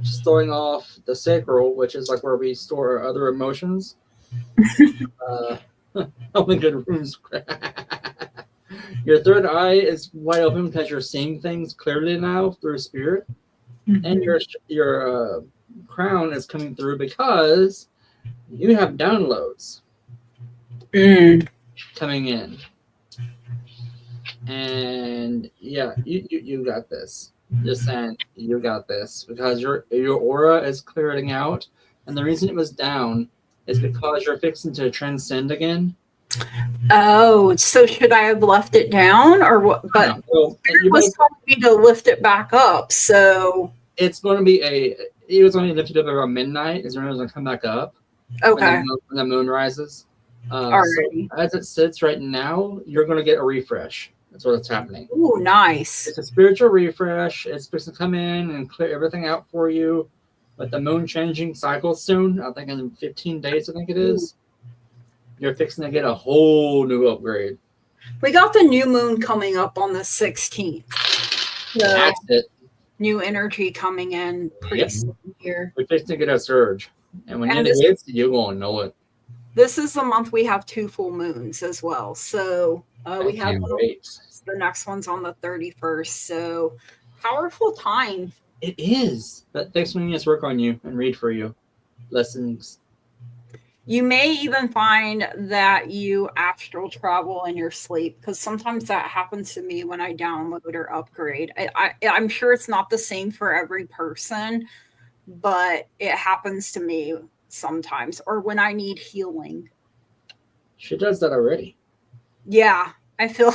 storing off the sacral, which is like where we store our other emotions. Only good rooms. Your third eye is wide open because you're seeing things clearly now through spirit, and your crown is coming through because you have downloads coming in. And yeah, you got this. Just saying, you got this because your aura is clearing out, and the reason it was down is because you're fixing to transcend again. Oh, so should I have left it down or what? But it was telling me to lift it back up, so it's going to be it was only lifted up around midnight. Is when it's going to come back up. Okay. When the moon rises. So as it sits right now, you're going to get a refresh. That's what's happening. Ooh, nice. It's a spiritual refresh. It's supposed to come in and clear everything out for you. But the moon changing cycle soon, I think in 15 days, I think it is. You're fixing to get a whole new upgrade. We got the new moon coming up on the 16th. So that's it. New energy coming in pretty soon here. We're fixing to get a surge. And when it hits, you're going to know it. This is the month we have 2 full moons as well. So we have the next one's on the 31st. So powerful time. It is. But next one is work on you and read for you. Lessons. You may even find that you astral travel in your sleep, because sometimes that happens to me when I download or upgrade. I'm sure it's not the same for every person, but it happens to me sometimes, or when I need healing. She does that already. Yeah, I feel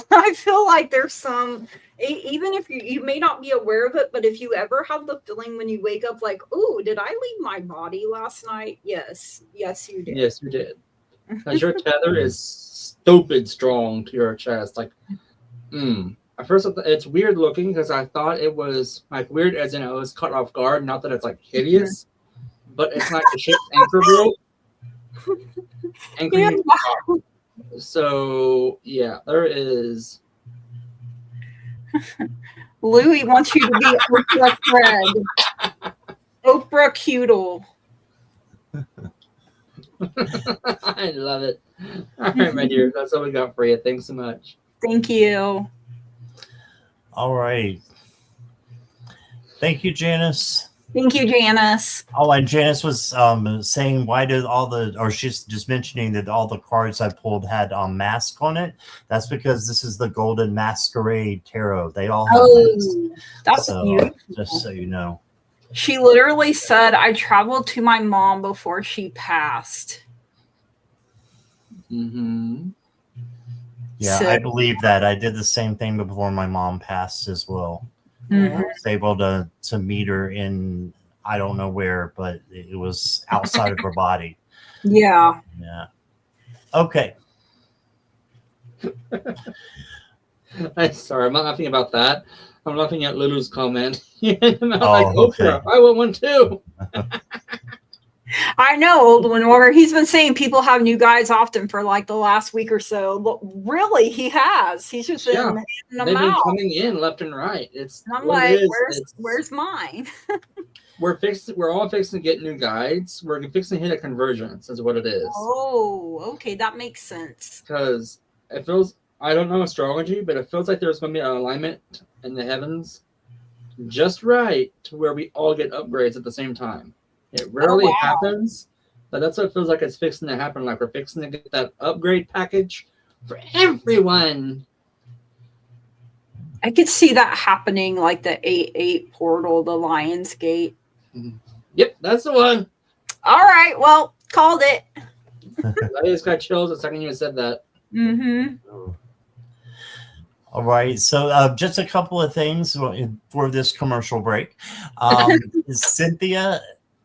like there's some, even if you may not be aware of it, but if you ever have the feeling when you wake up like, oh, did I leave my body last night? Yes, you did. Yes, you did. Because your tether is stupid strong to your chest. Like, at first it's weird looking because I thought it was like weird as in it was cut off guard. Not that it's like hideous, but it's like the ship's anchor broke. So yeah, there is. Louie wants you to be Oprah Fred. Oprah Cudel. I love it. All right, my dear. That's all we got for you. Thanks so much. Thank you. All right. Thank you, Janice. Thank you, Janice. Oh, and Janice was saying, why did she's just mentioning that all the cards I pulled had mask on it. That's because this is the Golden Masquerade Tarot. They all have masks. That's beautiful. Just so you know. She literally said, I traveled to my mom before she passed. Mm-hmm. Yeah, I believe that. I did the same thing before my mom passed as well. I was able to meet her in, I don't know where, but it was outside of her body. Yeah. Yeah. Okay. I'm sorry, I'm not laughing about that. I'm laughing at Lulu's comment. I'm like, Oprah, I want one too. I know, old one warmer. He's been saying people have new guides often for like the last week or so. Look, really, he has. He's just been they've been coming in left and right. It's and I'm like, where's mine? We're all fixing to get new guides. We're fixing to hit a convergence, is what it is. Oh, okay, that makes sense. Because it feels, I don't know astrology, but it feels like there's going to be an alignment in the heavens just right to where we all get upgrades at the same time. It rarely happens, but that's what it feels like it's fixing to happen. Like we're fixing to get that upgrade package for everyone. I could see that happening, like the 8-8 portal, the Lion's Gate. Yep, that's the one. All right, well, called it. I just got chills the second you said that. Mm-hmm. All right. So just a couple of things for this commercial break. Cynthia,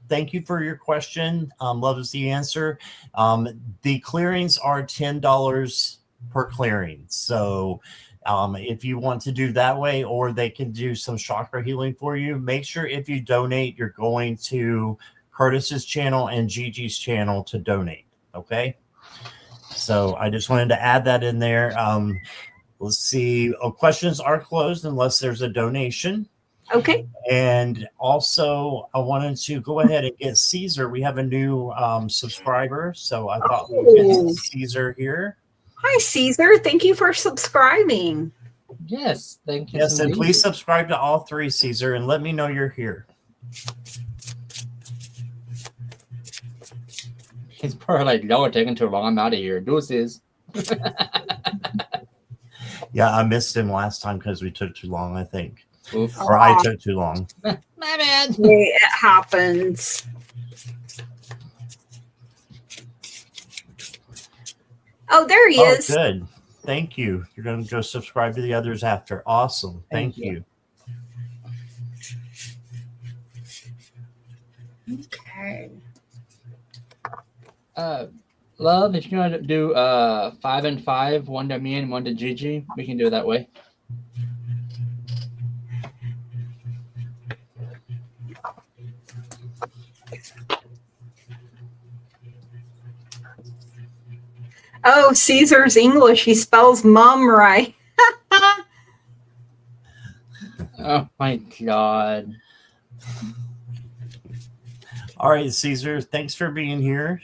thank you for your question. Loves the answer. The clearings are $10 per clearing. So if you want to do that way, or they can do some chakra healing for you, make sure if you donate, you're going to Curtis's channel and Gigi's channel to donate. Okay. So I just wanted to add that in there. Let's see. Oh, questions are closed unless there's a donation. Okay. And also, I wanted to go ahead and get Caesar. We have a new subscriber, so I thought we would get Caesar here. Hi, Caesar. Thank you for subscribing. Yes, thank you. Yes, and please subscribe to all three, Caesar, and let me know you're here. He's probably like, no, it's taking too long. I'm out of here. Deuces. Yeah, I missed him last time because we took too long, I think. Oof. Or I took too long. My bad. It happens. Oh, there he is. Good. Thank you. You're going to go subscribe to the others after. Awesome. Thank you. Okay. Love, if you want to do 5 and 5, one to me and one to Gigi, we can do it that way. Oh, Caesar's English. He spells mum right. Oh my God. All right, Caesar, thanks for being here.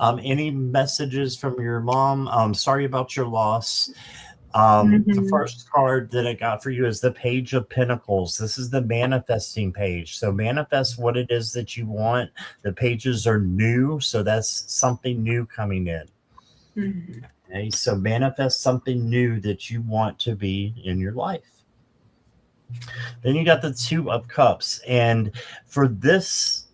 Any messages from your mom? Sorry about your loss. The first card that I got for you is the Page of Pentacles. This is the manifesting page. So manifest what it is that you want. The pages are new, so that's something new coming in. Okay, so manifest something new that you want to be in your life. Then you got the Two of Cups. And for this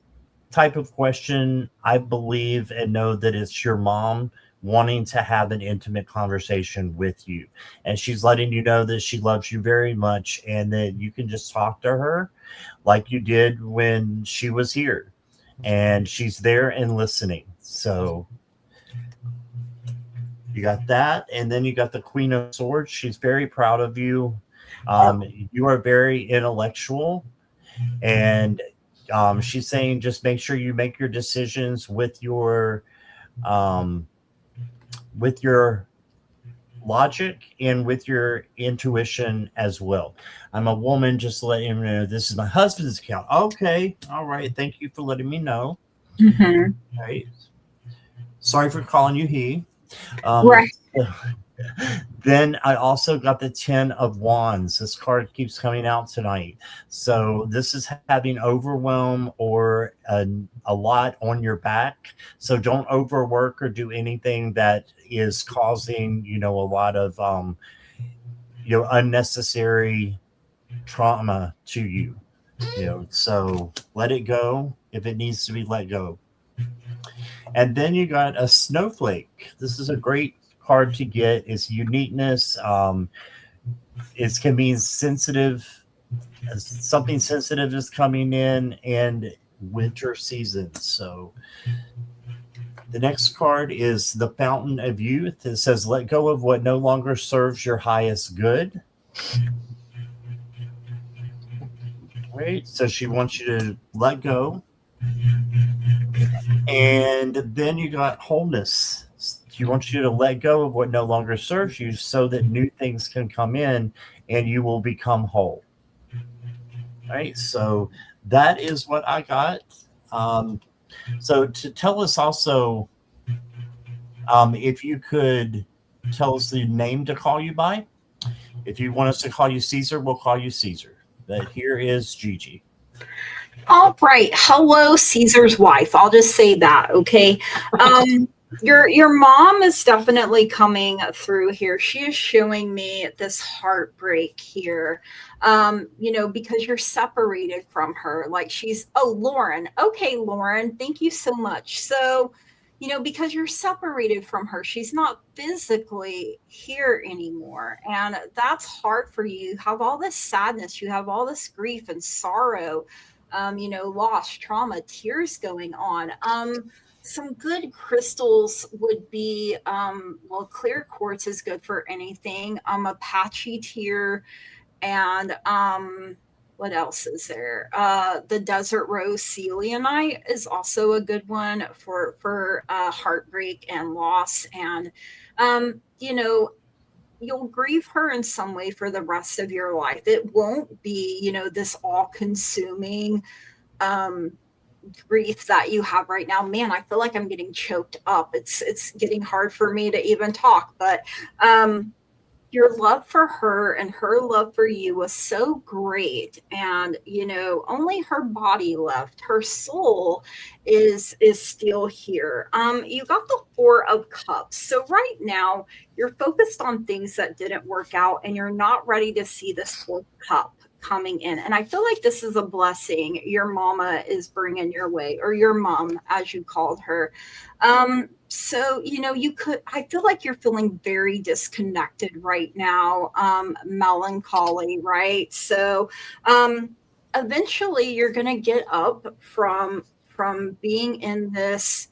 type of question, I believe and know that it's your mom wanting to have an intimate conversation with you. And she's letting you know that she loves you very much and that you can just talk to her like you did when she was here. And she's there and listening. So you got that. And then you got the Queen of Swords. She's very proud of you. You are very intellectual. And she's saying just make sure you make your decisions with your logic and with your intuition as well. I'm a woman, just letting you know this is my husband's account. Okay. All right. Thank you for letting me know. Right. Sorry for calling you he. Right. Then I also got the 10 of Wands. This card keeps coming out tonight. So this is having overwhelm or a lot on your back. So don't overwork or do anything that is causing, a lot of, unnecessary trauma to you. So let it go if it needs to be let go. And then you got a snowflake. This is a great card to get. Is uniqueness. It can be sensitive. Something sensitive is coming in, and winter season. So the next card is the Fountain of Youth. It says, let go of what no longer serves your highest good. Right. So she wants you to let go. And then you got wholeness. She wants you to let go of what no longer serves you so that new things can come in and you will become whole. Right. So that is what I got. So to tell us also, if you could tell us the name to call you by. If you want us to call you Caesar, we'll call you Caesar. But here is Gigi. All right. Hello, Caesar's wife. I'll just say that. Okay. Your mom is definitely coming through here. She is showing me this heartbreak here. Because you're separated from her. Like Lauren. Okay, Lauren, thank you so much. So, because you're separated from her. She's not physically here anymore. And that's hard for you. You have all this sadness, you have all this grief and sorrow, loss, trauma, tears going on. Some good crystals would be, clear quartz is good for anything. Apache tear, and what else is there? The desert rose selenite is also a good one for heartbreak and loss. And you'll grieve her in some way for the rest of your life. It won't be this all-consuming grief that you have right now. Man, I feel like I'm getting choked up. It's getting hard for me to even talk, but your love for her and her love for you was so great. And only her body left. Her soul is still here. You got the Four of Cups. So right now you're focused on things that didn't work out, and you're not ready to see this fourth cup coming in. And I feel like this is a blessing your mama is bringing your way, or your mom, as you called her. So, I feel like you're feeling very disconnected right now, melancholy, right? So, eventually you're going to get up from being in this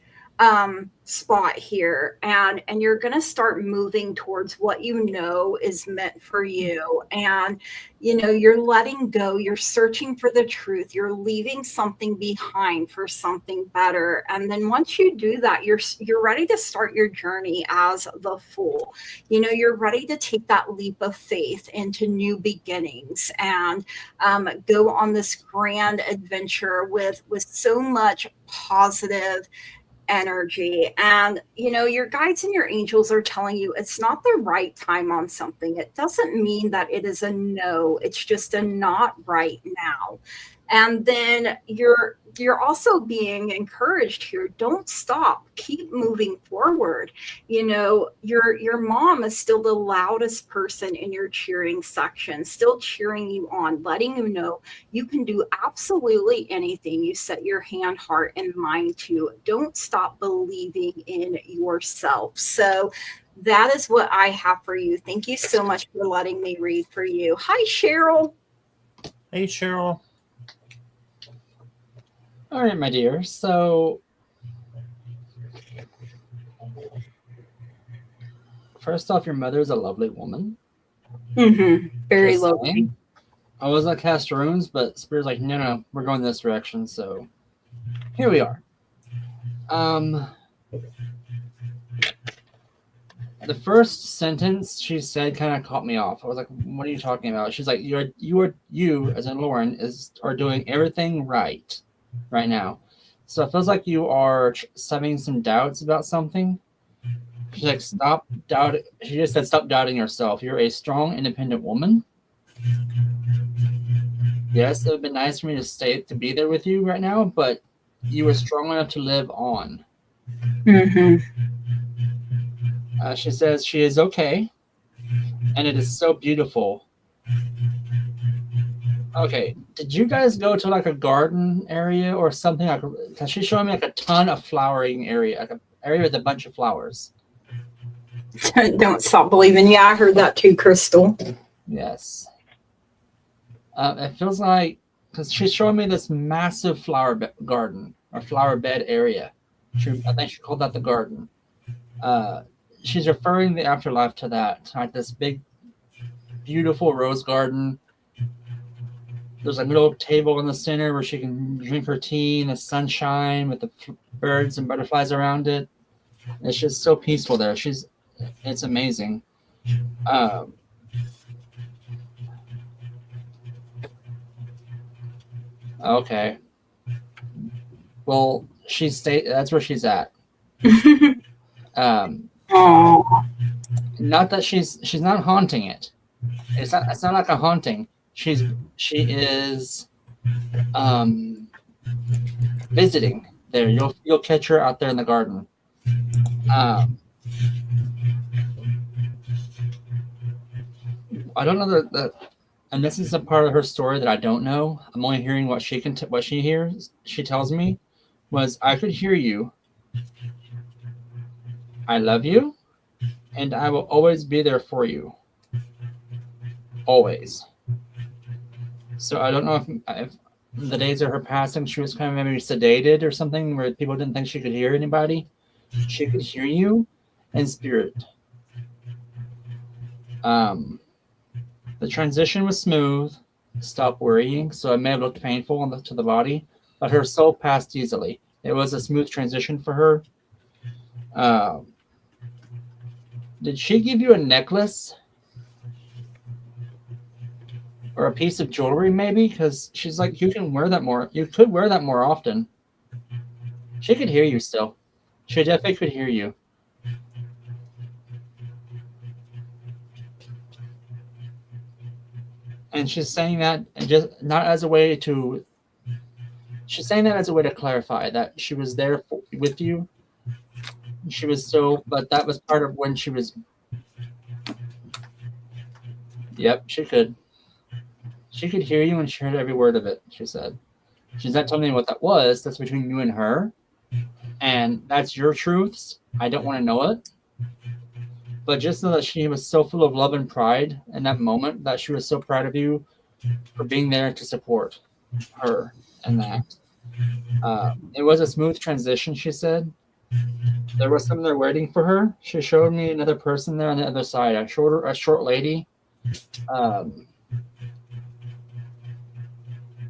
spot here, and you're going to start moving towards what is meant for you. And you're letting go, you're searching for the truth, you're leaving something behind for something better. And then once you do that, you're ready to start your journey as the Fool. You're ready to take that leap of faith into new beginnings, and go on this grand adventure with so much positive energy. And your guides and your angels are telling you it's not the right time on something. It doesn't mean that it is a no, it's just a not right now. And then you're also being encouraged here. Don't stop. Keep moving forward. Your mom is still the loudest person in your cheering section, still cheering you on, letting you know you can do absolutely anything you set your hand, heart, and mind to. Don't stop believing in yourself. So that is what I have for you. Thank you so much for letting me read for you. Hi, Cheryl. Hey, Cheryl. All right, my dear. So, first off, your mother is a lovely woman. Mm-hmm. Very Just lovely. saying. I was going to cast runes, but Spirit's like, no, we're going this direction. So, here we are. The first sentence she said kind of caught me off. I was like, what are you talking about? She's like, you, as in Lauren, are doing everything right now. So it feels like you are having some doubts about something. She's like, stop doubting. She just said, stop doubting yourself. You're a strong, independent woman. Yes, it would be nice for me to be there with you right now, but you are strong enough to live on. Mm-hmm. She says she is okay, and it is so beautiful. Okay, did you guys go to like a garden area or something? Because she's showing me like a ton of flowering area, like an area with a bunch of flowers. Don't stop believing. Yeah, I heard that too, Crystal. Yes. It feels like, because she's showing me this massive flower garden or flower bed area. I think she called that the garden. She's referring the afterlife to that, like this big, beautiful rose garden. There's a little table in the center where she can drink her tea in the sunshine with the birds and butterflies around it. It's just so peaceful there. It's amazing. Okay. Well, that's where she's at. Not that she's not haunting it. It's not like a haunting. She is visiting there. You'll catch her out there in the garden. I don't know and this is a part of her story that I don't know. I'm only hearing what she hears. She tells me was, I could hear you I love you, and I will always be there for you. Always. So I don't know if the days of her passing, she was kind of maybe sedated or something where people didn't think she could hear anybody. She could hear you in spirit. The transition was smooth. Stop worrying. So it may have looked painful to the body, but her soul passed easily. It was a smooth transition for her. Did she give you a necklace? Or a piece of jewelry, maybe? Because she's like, you can wear that more. You could wear that more often. She could hear you still. She definitely could hear you. And she's saying that just not as a way to. She's saying that as a way to clarify that she was there with you. She was so, but that was part of when she was. Yep, she could. She could hear you and she heard every word of it, she said. She's not telling me what that was. That's between you and her. And that's your truths. I don't want to know it. But just know that she was so full of love and pride in that moment, that she was so proud of you for being there to support her and that. It was a smooth transition, she said. There was someone there waiting for her. She showed me another person there on the other side, a short lady.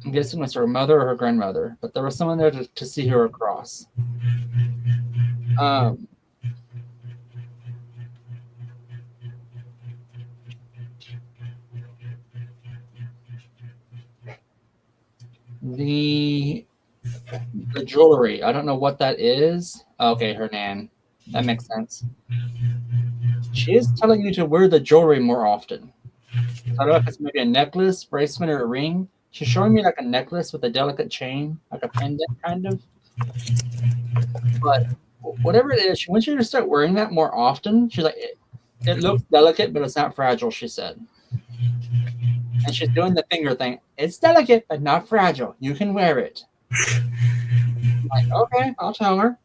I'm guessing it was her mother or her grandmother, but there was someone there to see her across. The jewelry, I don't know what that is. Okay, her nan. That makes sense. She is telling you to wear the jewelry more often. I don't know if it's maybe a necklace, bracelet, or a ring. She's showing me like a necklace with a delicate chain, like a pendant kind of. But whatever it is, she wants you to start wearing that more often. She's like, it looks delicate, but it's not fragile, she said. And she's doing the finger thing. It's delicate, but not fragile. You can wear it. I'm like, okay, I'll tell her.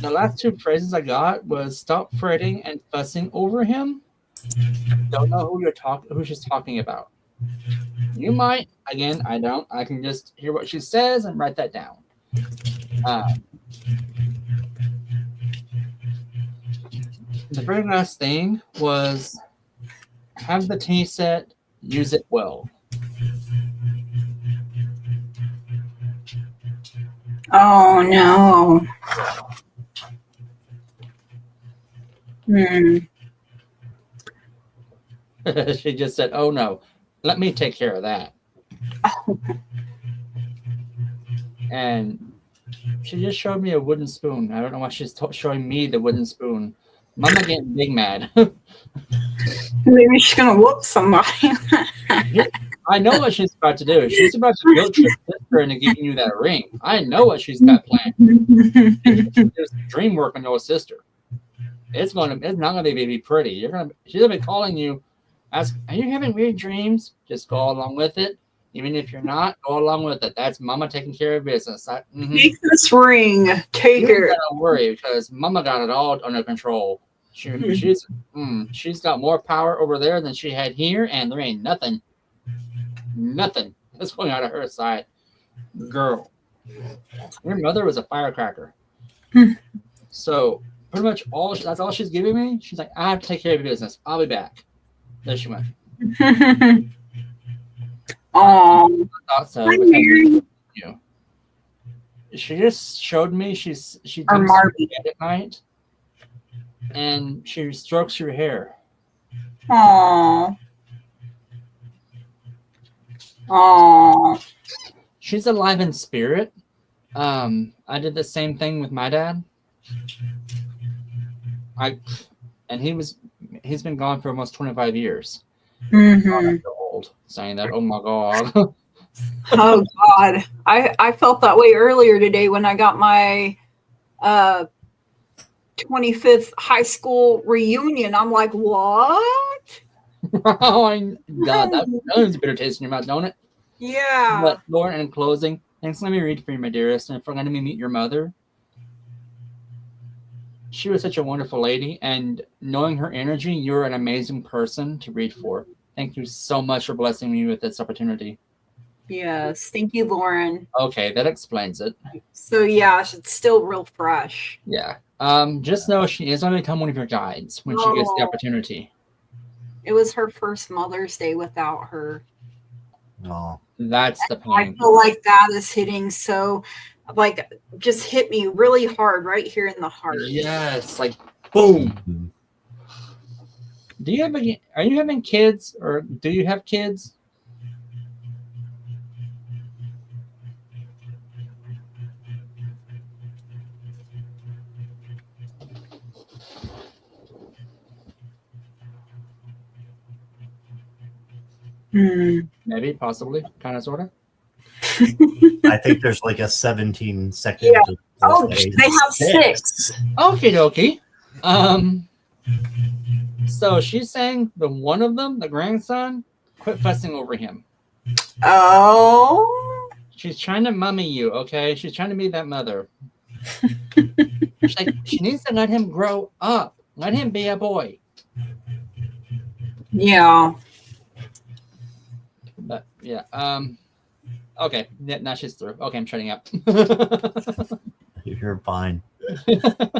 The last two phrases I got was stop fretting and fussing over him. Don't know who she's talking about. You might. Again, I don't. I can just hear what she says and write that down. The very last thing was have the tea set, use it well. Oh no. She just said, oh no, let me take care of that. And she just showed me a wooden spoon. I don't know why she's showing me the wooden spoon. Mama getting big mad. Maybe she's going to whoop somebody. I know what she's about to do. She's about to guilt your sister into giving you that ring. I know what she's got planned. There's dream work on your sister. It's not gonna be pretty. She's gonna be calling you, ask, are you having weird dreams? Just go along with it. Even if you're not, go along with it. That's Mama taking care of business. Take this ring. Take her. Don't worry, because Mama got it all under control. She's got more power over there than she had here, and there ain't nothing that's going out of her side. Girl, your mother was a firecracker. So pretty much that's all she's giving me. She's like, I have to take care of your business. I'll be back. There she went. Oh, I thought so. You. She just showed me she did at night, and she strokes your hair. Aww. Aww. She's alive in spirit. I did the same thing with my dad. He's been gone for almost 25 years. Mm-hmm. Old, saying that, oh my God. Oh God. I felt that way earlier today when I got my 25th high school reunion. I'm like, what? Oh, God, that was a bitter taste in your mouth, don't it? Yeah. But Lauren, in closing, thanks. Let me read for you, my dearest. And if we're going to meet your mother, She was such a wonderful lady, and knowing her energy, you're an amazing person to read for. Thank you so much for blessing me with this opportunity. Yes, thank you, Lauren. Okay, that explains it. So yeah, it's still real fresh. Yeah. Just know she is going to become one of your guides when she gets the opportunity. It was her first Mother's Day without her. Oh, That's the I point. feel like that is hitting so, like, just hit me really hard right here in the heart. Yes, like boom. mhm. Do you have are you having kids, or do you have kids? Maybe, possibly, kind of, sort of. I think there's like a 17-second. Yeah. Oh, they have 6. Okay, dokie. So she's saying the one of them, the grandson, quit fussing over him. Oh. She's trying to mummy you, okay? She's trying to be that mother. She's like, she needs to let him grow up. Let him be a boy. Yeah. But yeah, okay. Yeah, now she's through. Okay, I'm shutting up. You're fine.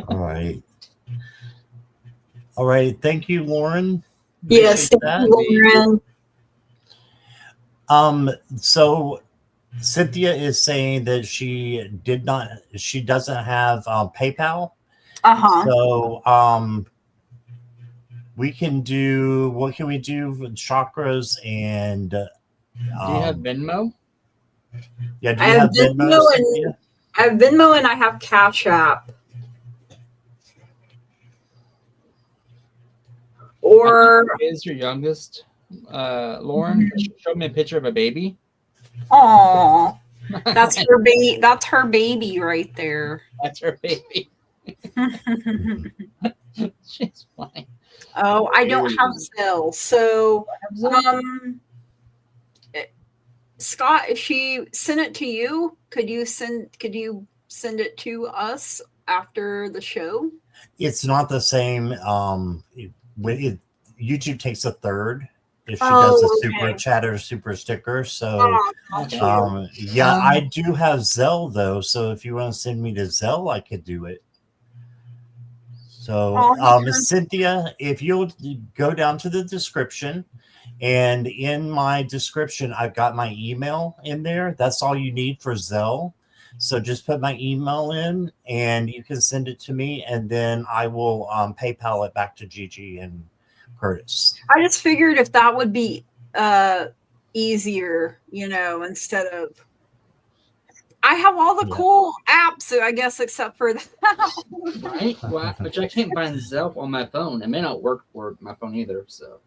All right. All right. Thank you, Lauren. Yes, thank you, Lauren. So Cynthia is saying that she doesn't have PayPal. So we can do, what can we do with chakras and do you have Venmo? Yeah, do you have Venmo? I have Venmo and I have Cash App. Or is your youngest, Lauren? She showed me a picture of a baby. Oh, that's her baby. That's her baby right there. That's her baby. She's fine. Oh, I don't have Zelle. So, Scott, if she sent it to you, could you send it to us after the show? It's not the same. YouTube takes a third if she does a super chat or super sticker. So, yeah, I do have Zelle though. So if you want to send me to Zelle, I could do it. So, Cynthia, if you'll go down to the description, and in my description, I've got my email in there. That's all you need for Zelle. So just put my email in, and you can send it to me, and then I will PayPal it back to Gigi and Curtis. I just figured if that would be easier, instead of. I have all the cool apps, I guess, except for that. Right? Well, which I can't find Zelle on my phone. It may not work for my phone either. So.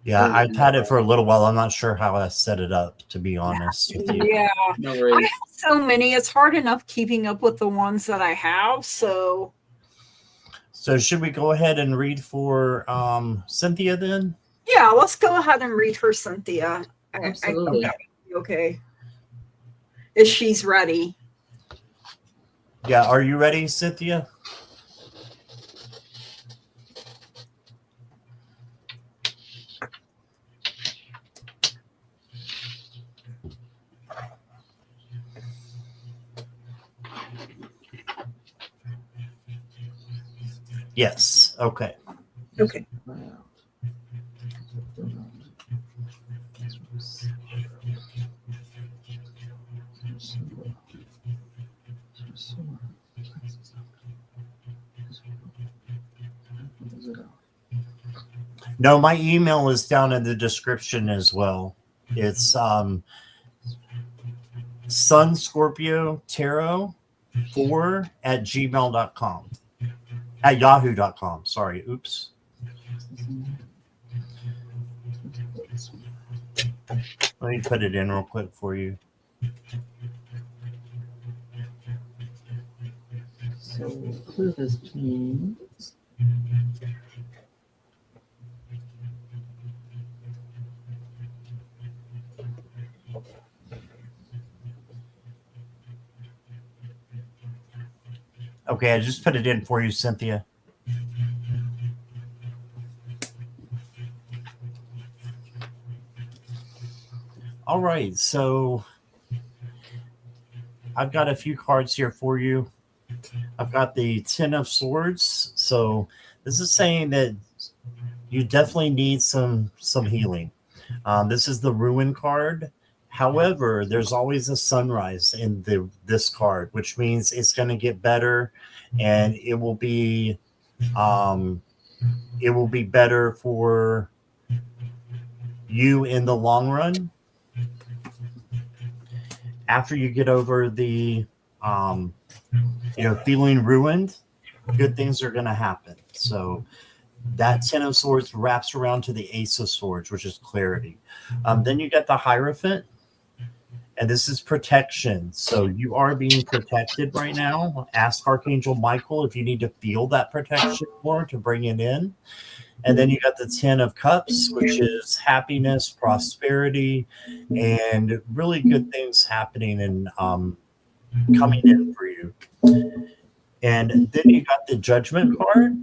Yeah, I've had it for a little while. I'm not sure how I set it up, to be honest with you. Yeah, no worries. I have so many. It's hard enough keeping up with the ones that I have. So should we go ahead and read for Cynthia then? Yeah, let's go ahead and read for Cynthia. Absolutely. Okay. If she's ready. Yeah, are you ready, Cynthia? Yes. Okay. Okay. No, my email is down in the description as well. It's Sun Scorpio Tarot 4@gmail.com. At yahoo.com. Sorry. Oops. Let me put it in real quick for you. So clear this, please. Okay, I just put it in for you, Cynthia. All right, so I've got a few cards here for you. I've got the Ten of Swords. So this is saying that you definitely need some healing. This is the Ruin card. However, there's always a sunrise in this card, which means it's going to get better, and it will be better for you in the long run. After you get over the feeling ruined, good things are going to happen. So that Ten of Swords wraps around to the Ace of Swords, which is clarity. Then you get the Hierophant, and this is protection. So you are being protected right now. Ask Archangel Michael if you need to feel that protection more to bring it in. And then you got the Ten of Cups, which is happiness, prosperity, and really good things happening and coming in for you. And then you got the Judgment card.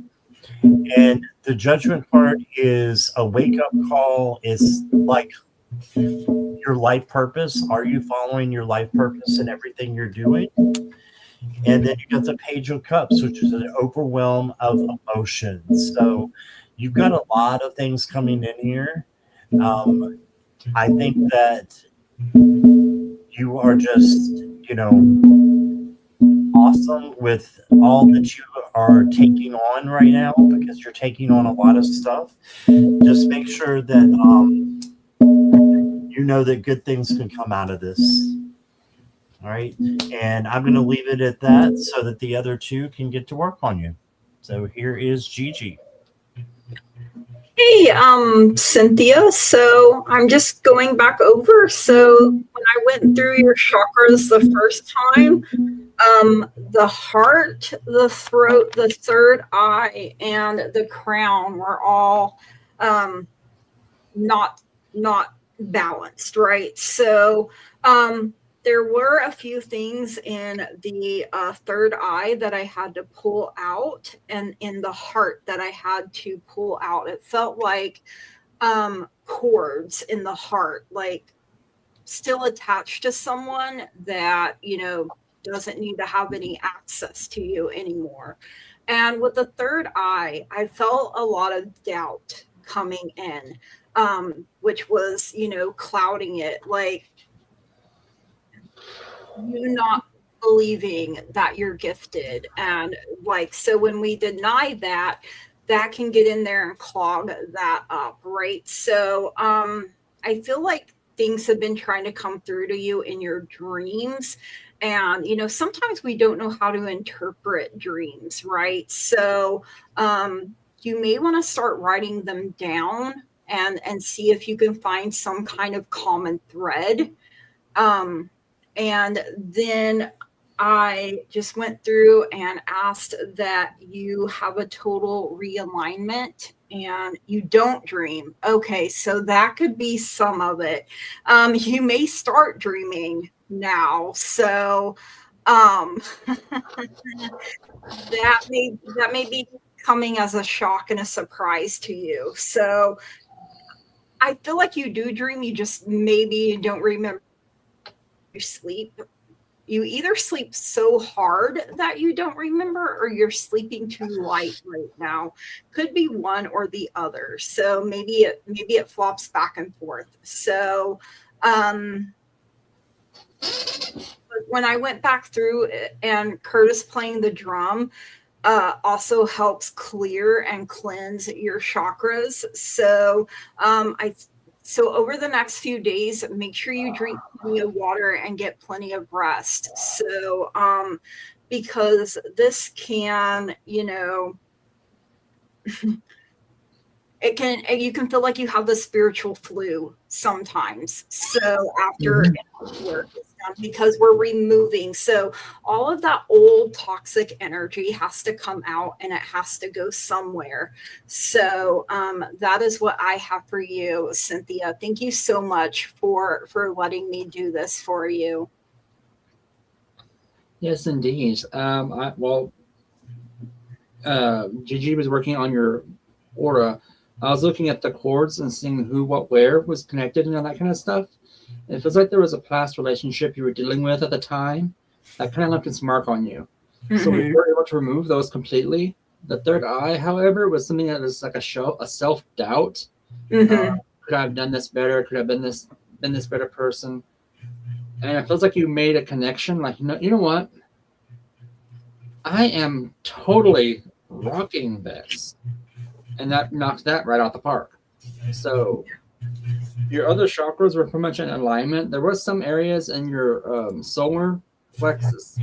And the Judgment card is a wake-up call. It's like your life purpose. Are you following your life purpose in everything you're doing? And then you got the Page of Cups, which is an overwhelm of emotions. So you've got a lot of things coming in here. I think that you are just, awesome with all that you are taking on right now, because you're taking on a lot of stuff. Just make sure that you know that good things can come out of this. All right. And I'm going to leave it at that so that the other two can get to work on you. So here is Gigi. Hey, Cynthia. So I'm just going back over. So when I went through your chakras the first time, the heart, the throat, the third eye, and the crown were all not balanced, right? So there were a few things in the third eye that I had to pull out, and in the heart that I had to pull out. It felt like cords in the heart, like still attached to someone that, doesn't need to have any access to you anymore. And with the third eye, I felt a lot of doubt coming in, which was, clouding it, like you not believing that you're gifted. And so when we deny that can get in there and clog that up, right? So I feel like things have been trying to come through to you in your dreams. And, sometimes we don't know how to interpret dreams, right? So you may want to start writing them down and see if you can find some kind of common thread. And then I just went through and asked that you have a total realignment and you don't dream. Okay, so that could be some of it. You may start dreaming now. So that may be coming as a shock and a surprise to you. So I feel like you do dream, you just maybe don't remember. You sleep. You either sleep so hard that you don't remember, or you're sleeping too light right now. Could be one or the other. So maybe it flops back and forth. So when I went back through it, and Curtis playing the drum also helps clear and cleanse your chakras. So So over the next few days, make sure you drink plenty of water and get plenty of rest. So because this can, you can feel like you have the spiritual flu sometimes. So after work is done, because we're removing. So all of that old toxic energy has to come out, and it has to go somewhere. So that is what I have for you, Cynthia. Thank you so much for letting me do this for you. Yes, indeed. Gigi was working on your aura, I was looking at the chords and seeing who, what, where was connected and all that kind of stuff. And it feels like there was a past relationship you were dealing with at the time that kind of left its mark on you. Mm-hmm. So we were able to remove those completely. The third eye, however, was something that was like a self-doubt. Mm-hmm. Could I have done this better? Could I have been this better person? And it feels like you made a connection. Like, you know what? I am totally rocking this. And that knocked that right out the park. So your other chakras were pretty much in alignment. There were some areas in your solar plexus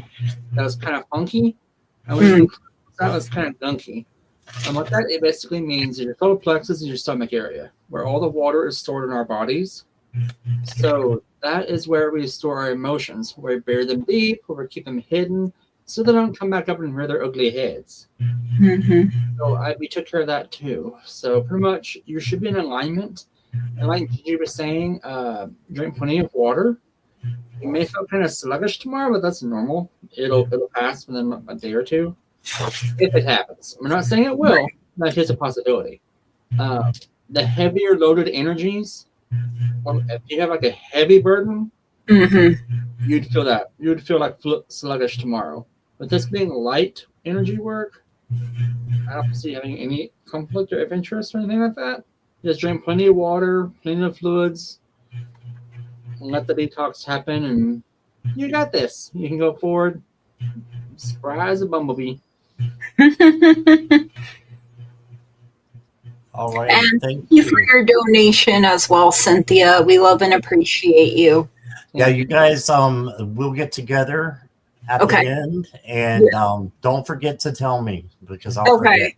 that was kind of funky. And that was kind of gunky. And what that it basically means is your solar plexus is your stomach area, where all the water is stored in our bodies. So that is where we store our emotions, where we bury them deep, where we keep them hidden, so they don't come back up and rear their ugly heads. Mm-hmm. So we took care of that too. So pretty much you should be in alignment. And like Gigi was saying, drink plenty of water. You may feel kind of sluggish tomorrow, but that's normal. It'll pass within a day or two. If it happens. I'm not saying it will. That's just a possibility. The heavier loaded energies, if you have like a heavy burden, you'd feel that. You'd feel like sluggish tomorrow. But this being light energy work, I don't see having any conflict or interest or anything like that. Just drink plenty of water, plenty of fluids, and let the detox happen, and you got this. You can go forward, spry as a bumblebee. All right. And thank you for your donation as well, Cynthia. We love and appreciate you. Yeah, you guys, we'll get together at the end, and don't forget to tell me, because I'll forget.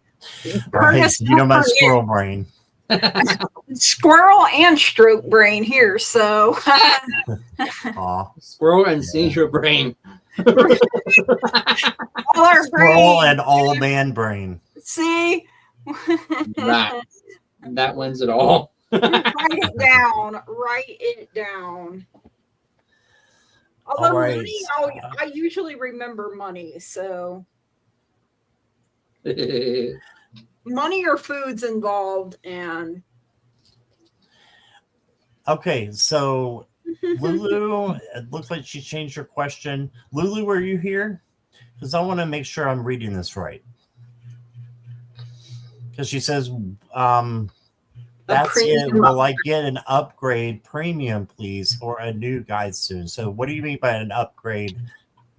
Right, you know my squirrel brain. Squirrel and stroke brain here, so squirrel and seizure brain. Squirrel and all man brain. See, that wins it all. Write it down. Although money, I usually remember money, so money or food's involved, and okay, so Lulu, it looks like she changed her question. Lulu, were you here? Because I want to make sure I'm reading this right. Because she says, that's it. Will I get an upgrade premium, please, or a new guide soon? So what do you mean by an upgrade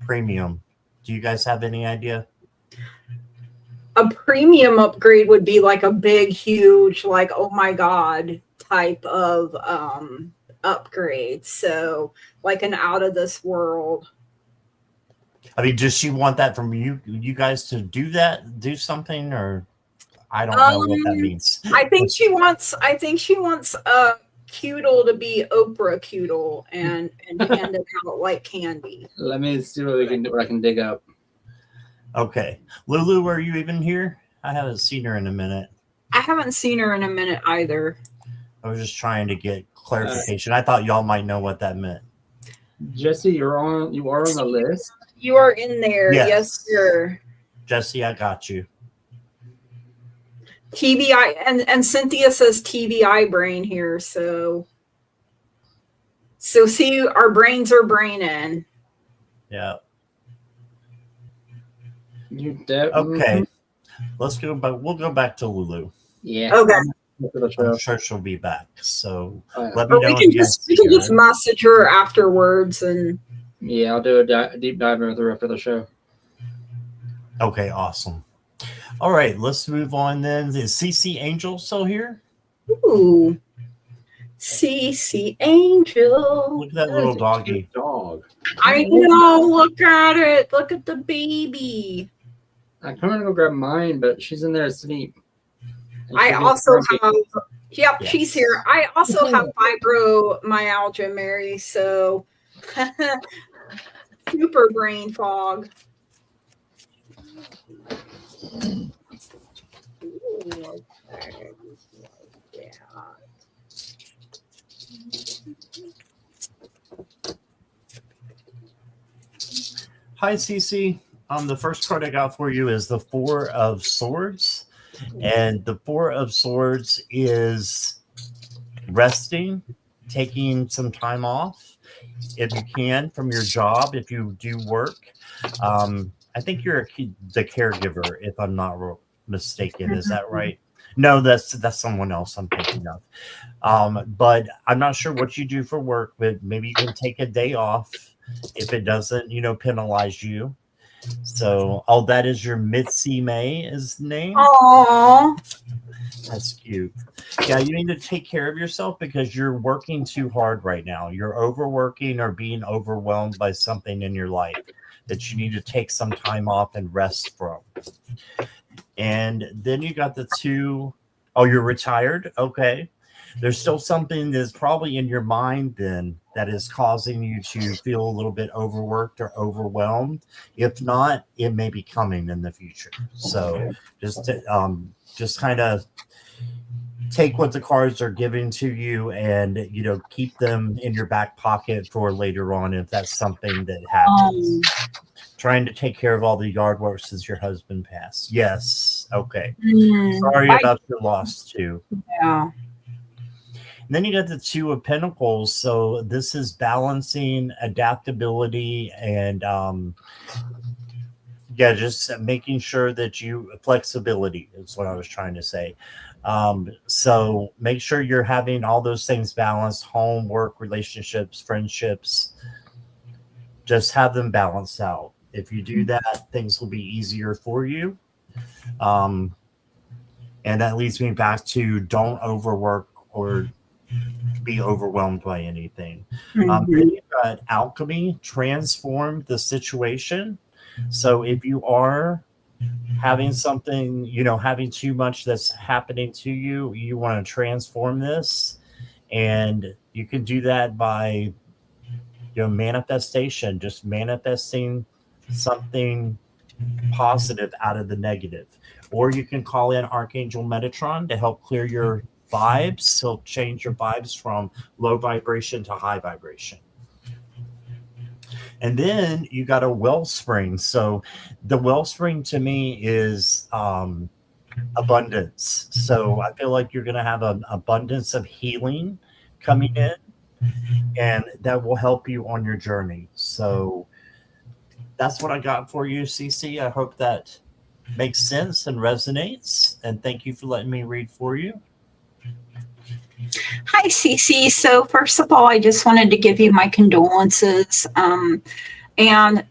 premium? Do you guys have any idea? A premium upgrade would be like a big, huge, like, oh my God type of upgrade. So like an out of this world. I mean, does she want that from you guys to do something, or I don't know what that means. I think she wants Cudel to be Oprah Cudel and hand it out like candy. Let me see what I can dig up. Okay. Lulu, were you even here? I haven't seen her in a minute. I haven't seen her in a minute either. I was just trying to get clarification. I thought y'all might know what that meant. Jesse, you are on the list. You are in there. Yes, sir. Jesse, I got you. TBI and Cynthia says TBI brain here, so see, our brains are braining. Yeah. Okay. Let's go back. We'll go back to Lulu. Yeah. Okay. I'm sure she'll be back. So let me know. We can just message her afterwards, and I'll do a deep dive with her after the show. Okay, awesome. All right, let's move on then. Is CC Angel still here? Ooh, CC Angel. Look at that little doggy. Dog. I know. Look at it. Look at the baby. I'm coming to go grab mine, but she's in there asleep. I also have. Yep, she's here. I also have fibromyalgia, Mary. So super brain fog. Ooh, okay. Yeah. Hi, Cece. The first card I got for you is the Four of Swords. And the Four of Swords is resting, taking some time off if you can from your job, if you do work. I think you're the caregiver, if I'm not mistaken. Is that right? No, that's someone else I'm thinking of. But I'm not sure what you do for work, but maybe you can take a day off if it doesn't, penalize you. So, that is your Mitzi May is the name. Aww. That's cute. Yeah, you need to take care of yourself because you're working too hard right now. You're overworking or being overwhelmed by something in your life that you need to take some time off and rest from. And then you got the two. Oh, you're retired? Okay. There's still something that's probably in your mind then that is causing you to feel a little bit overworked or overwhelmed. If not, it may be coming in the future. So just kind of take what the cards are giving to you and keep them in your back pocket for later on if that's something that happens. Trying to take care of all the yard work since your husband passed. Yes. Okay. Sorry about your loss too. Yeah. And then you got the Two of Pentacles. So this is balancing adaptability and just making sure that flexibility is what I was trying to say. So make sure you're having all those things balanced: home, work, relationships, friendships. Just have them balanced out. If you do that, things will be easier for you. And that leads me back to don't overwork or be overwhelmed by anything. Then you've got alchemy, transform the situation. So if you are having something, having too much that's happening to you, you want to transform this. And you can do that by, manifestation, just manifesting something positive out of the negative. Or you can call in Archangel Metatron to help clear your vibes. He'll change your vibes from low vibration to high vibration. And then you got a wellspring. So the wellspring to me is abundance. So I feel like you're going to have an abundance of healing coming in, and that will help you on your journey. So that's what I got for you, Cece. I hope that makes sense and resonates. And thank you for letting me read for you. Hi, Cece. So first of all, I just wanted to give you my condolences. And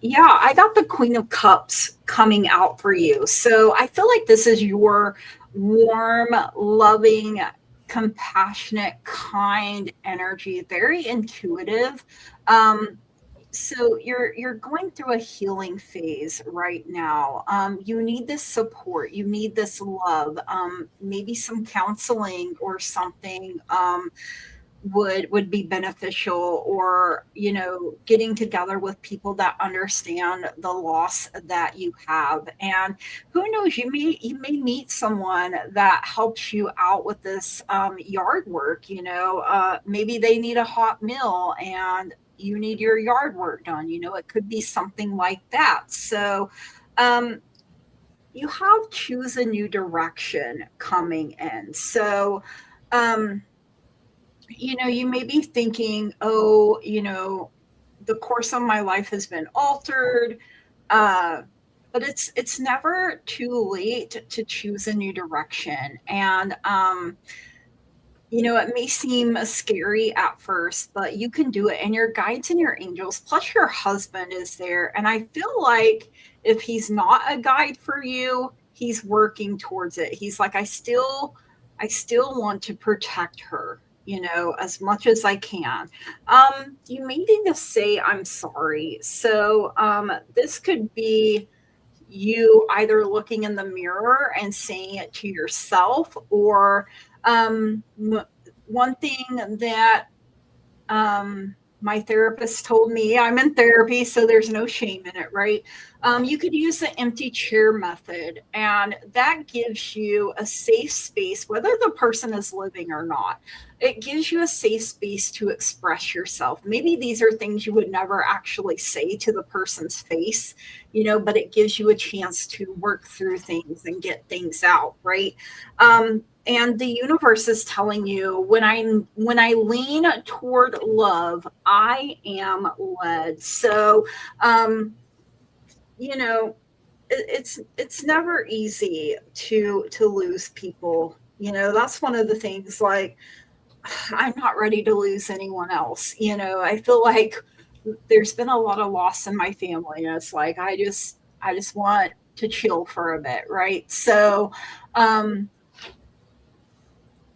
yeah, I got the Queen of Cups coming out for you. So I feel like this is your warm, loving, compassionate, kind energy, very intuitive. So you're going through a healing phase right now. You need this support. You need this love. Maybe some counseling or something would be beneficial, or getting together with people that understand the loss that you have. And who knows, you may meet someone that helps you out with this yard work. Maybe they need a hot meal and you need your yard work done. It could be something like that. So you have choose a new direction coming in. So you may be thinking, the course of my life has been altered, but it's never too late to choose a new direction. And it may seem scary at first, but you can do it. And your guides and your angels, plus your husband, is there. And I feel like if he's not a guide for you, he's working towards it. He's like, I still want to protect her, as much as I can. You may need to say, I'm sorry. So this could be you either looking in the mirror and saying it to yourself, or one thing that my therapist told me, I'm in therapy, so there's no shame in it, right? You could use the empty chair method, and that gives you a safe space, whether the person is living or not. It gives you a safe space to express yourself. Maybe these are things you would never actually say to the person's face, but it gives you a chance to work through things and get things out, right? And the universe is telling you, when I lean toward love, I am led. So, it's never easy to lose people. That's one of the things. Like, I'm not ready to lose anyone else. I feel like there's been a lot of loss in my family, and it's like I just want to chill for a bit, right? So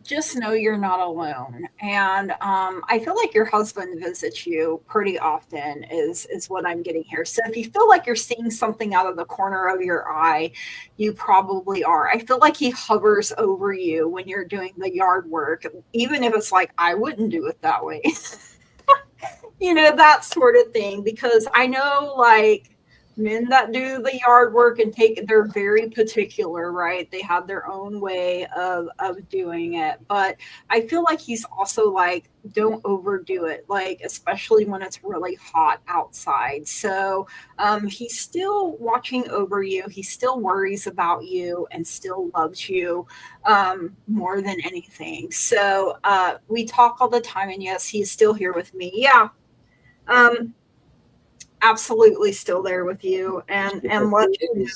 just know you're not alone. And I feel like your husband visits you pretty often is what I'm getting here. So if you feel like you're seeing something out of the corner of your eye, you probably are. I feel like he hovers over you when you're doing the yard work, even if it's like, I wouldn't do it that way. That sort of thing, because I know, like, men that do the yard work and they're very particular, right? They have their own way of doing it. But I feel like he's also like, don't overdo it, like, especially when it's really hot outside. So he's still watching over you. He still worries about you and still loves you more than anything. So we talk all the time, and yes, he's still here with me. Yeah. Absolutely still there with you, and let you know.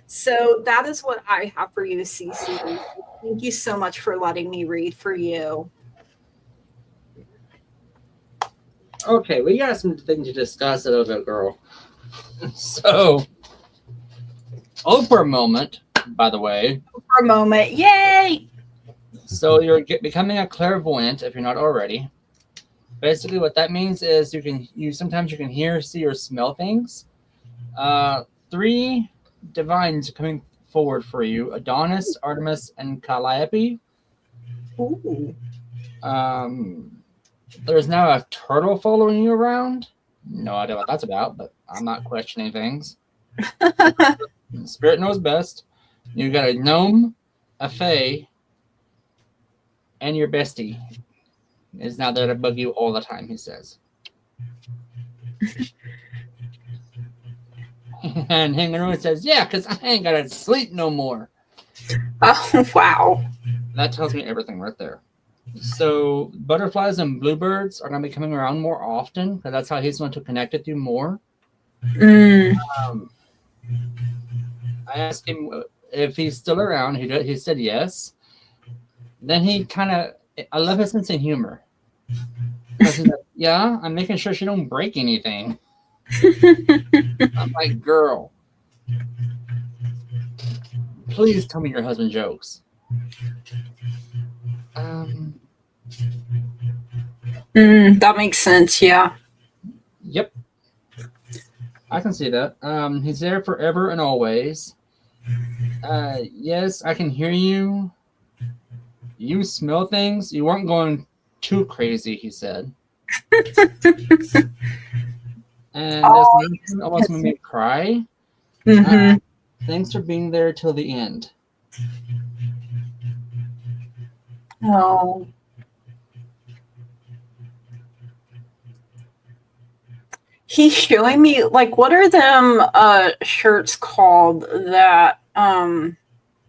So that is what I have for you, Cece. Thank you so much for letting me read for you. Okay, we got some things to discuss a little bit, girl. So, Oprah moment, by the way. Oprah moment, yay! So you're becoming a clairvoyant if you're not already. Basically, what that means is sometimes you can hear, see, or smell things. 3 divines are coming forward for you: Adonis, Artemis, and Calliope. Ooh. There's now a turtle following you around. No idea what that's about, but I'm not questioning things. Spirit knows best. You got a gnome, a fae, and your bestie is now there to bug you all the time, he says. And Hangaroo says, yeah, because I ain't got to sleep no more. Oh, wow. That tells me everything right there. So butterflies and bluebirds are going to be coming around more often, because that's how he's going to connect with you more. I asked him if he's still around. He said yes. Then I love his sense of humor. He's like, yeah, I'm making sure she don't break anything. I'm like, girl, please tell me your husband jokes. That makes sense, yeah. Yep. I can see that. He's there forever and always. Yes, I can hear you. You smell things. You weren't going too crazy, he said. And this almost made me cry. Thanks for being there till the end. Oh. He's showing me, like, what are them shirts called that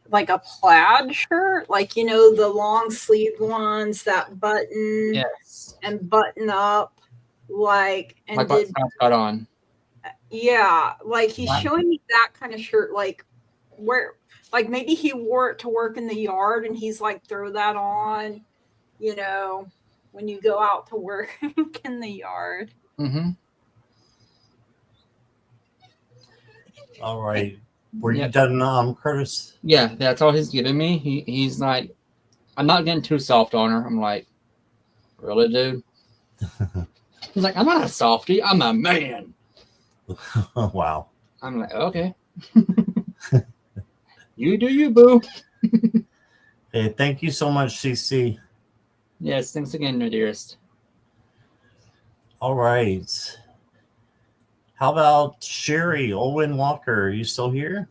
like a plaid shirt, like, the long sleeved ones that button, yes, and button up, like what Scott's got on. Yeah, like he's showing me that kind of shirt, like where, like maybe he wore it to work in the yard, and he's like, throw that on, when you go out to work in the yard. All right. Were you done, Curtis? Yeah, that's all he's giving me. He's like, I'm not getting too soft on her. I'm like, really, dude? He's like, I'm not a softie. I'm a man. Wow. I'm like, okay. You do you, boo. Hey, thank you so much, CC. Yes, thanks again, my dearest. All right. How about Sherry Owen Walker? Are you still here?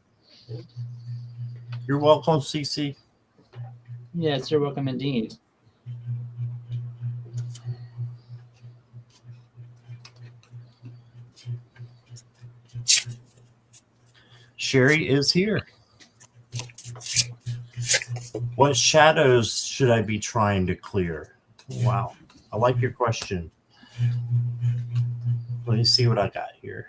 You're welcome, Cece. Yes, you're welcome indeed. Sherry is here. What shadows should I be trying to clear? Wow. I like your question. Let me see what I got here.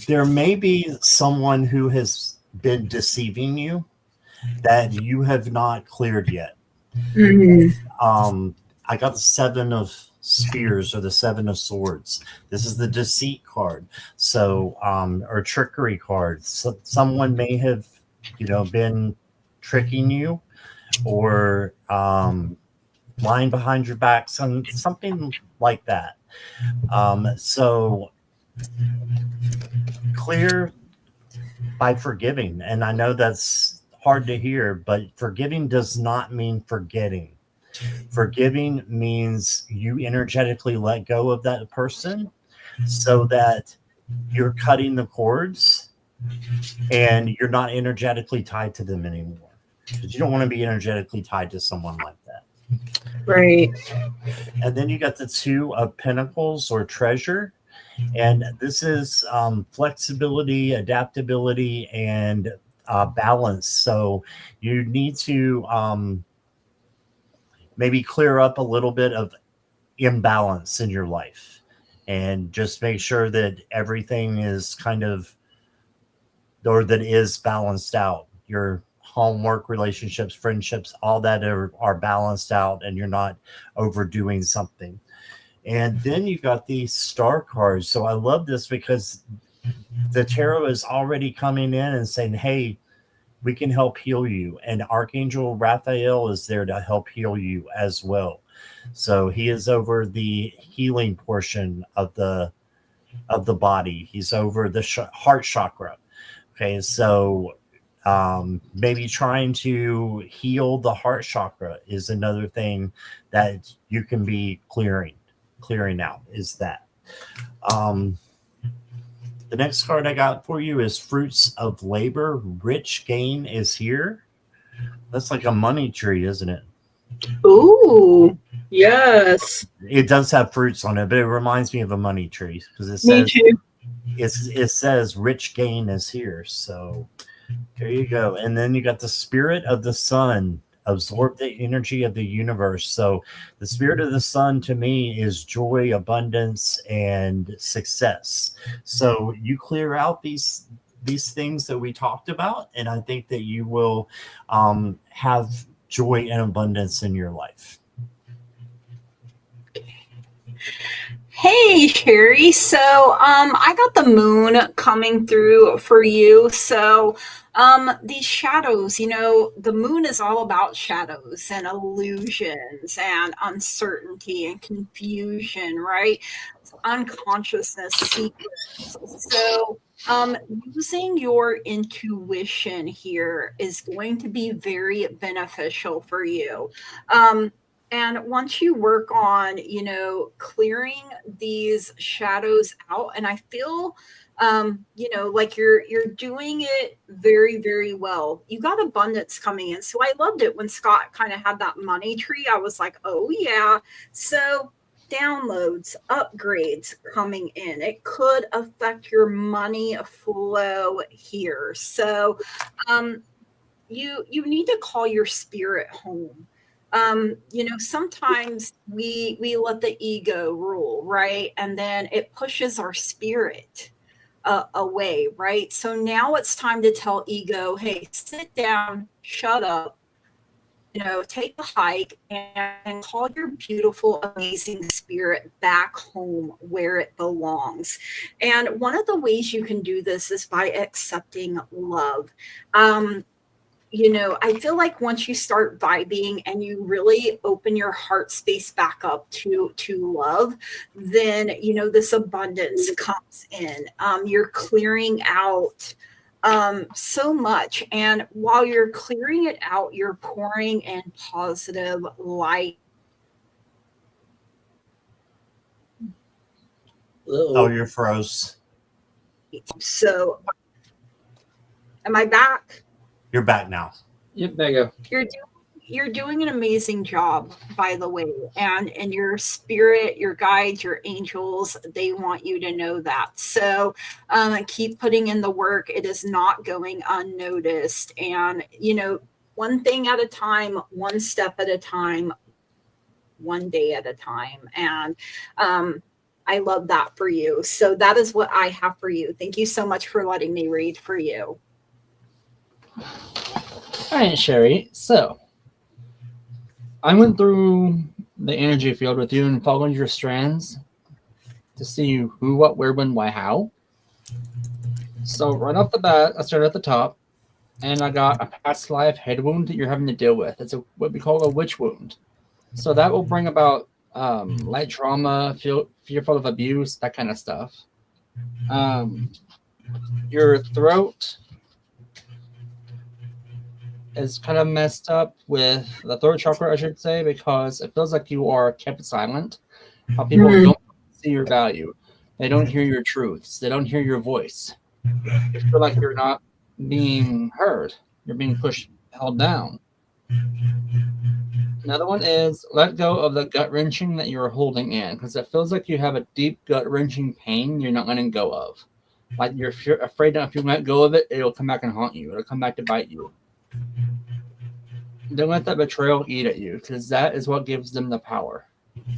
There may be someone who has been deceiving you that you have not cleared yet. I got the 7 of Spears or the 7 of Swords. This is the deceit card. So, or trickery card. So someone may have, been tricking you or lying behind your back, something like that. So clear by forgiving. And I know that's hard to hear, but forgiving does not mean forgetting. Forgiving means you energetically let go of that person so that you're cutting the cords and you're not energetically tied to them anymore. Because you don't want to be energetically tied to someone like that. Right. And then you got the 2 of Pentacles or Treasure. And this is flexibility, adaptability, and balance. So you need to maybe clear up a little bit of imbalance in your life and just make sure that everything is that is balanced out. Your homework, relationships, friendships, all that are balanced out and you're not overdoing something. And then you got these star cards. So I love this because the tarot is already coming in and saying, hey, we can help heal you. And Archangel Raphael is there to help heal you as well. So he is over the healing portion of the body. He's over the heart chakra. Okay, so maybe trying to heal the heart chakra is another thing that you can be clearing out is that. The next card I got for you is Fruits of Labor. Rich gain is here. That's like a money tree, isn't it? Ooh, yes. It does have fruits on it, but it reminds me of a money tree because it Me says too. it says rich gain is here. So there you go. And then you got the Spirit of the Sun. Absorb the energy of the universe. So the Spirit of the Sun to me is joy, abundance, and success. So you clear out these things that we talked about, and I think that you will have joy and abundance in your life. Hey, Sherry. So, I got the moon coming through for you. So, these shadows, the moon is all about shadows and illusions and uncertainty and confusion, right? Unconsciousness, secrets. So, using your intuition here is going to be very beneficial for you. And once you work on, clearing these shadows out, and I feel, like you're doing it very, very well. You got abundance coming in. So I loved it when Scott kind of had that money tree. I was like, oh yeah. So downloads, upgrades coming in. It could affect your money flow here. So you need to call your spirit home. Sometimes we let the ego rule, right? And then it pushes our spirit away, right? So now it's time to tell ego, hey, sit down, shut up, take a hike and call your beautiful, amazing spirit back home where it belongs. And one of the ways you can do this is by accepting love. I feel like once you start vibing and you really open your heart space back up to love, then this abundance comes in. You're clearing out so much, and while you're clearing it out, you're pouring in positive light. Oh, you're froze. So, am I back? You're back now. Yep, there you go. You're doing an amazing job, by the way, and your spirit, your guides, your angels, they want you to know that. So keep putting in the work. It is not going unnoticed, and one thing at a time, one step at a time, one day at a time. And I love that for you. So that is what I have for you. Thank you so much for letting me read for you. All right, Sherry. So I went through the energy field with you and followed your strands to see who, what, where, when, why, how. So right off the bat, I started at the top, and I got a past life head wound that you're having to deal with. It's what we call a witch wound. So that will bring about light trauma, fearful of abuse, that kind of stuff. Your throat is kind of messed up with the throat chakra, I should say, because it feels like you are kept silent. How people don't see your value. They don't hear your truths. They don't hear your voice. You feel like you're not being heard. You're being held down. Another one is let go of the gut-wrenching that you're holding in, because it feels like you have a deep gut-wrenching pain you're not letting go of. Like you're afraid that if you let go of it, it'll come back and haunt you. It'll come back to bite you. Don't let that betrayal eat at you, because that is what gives them the power.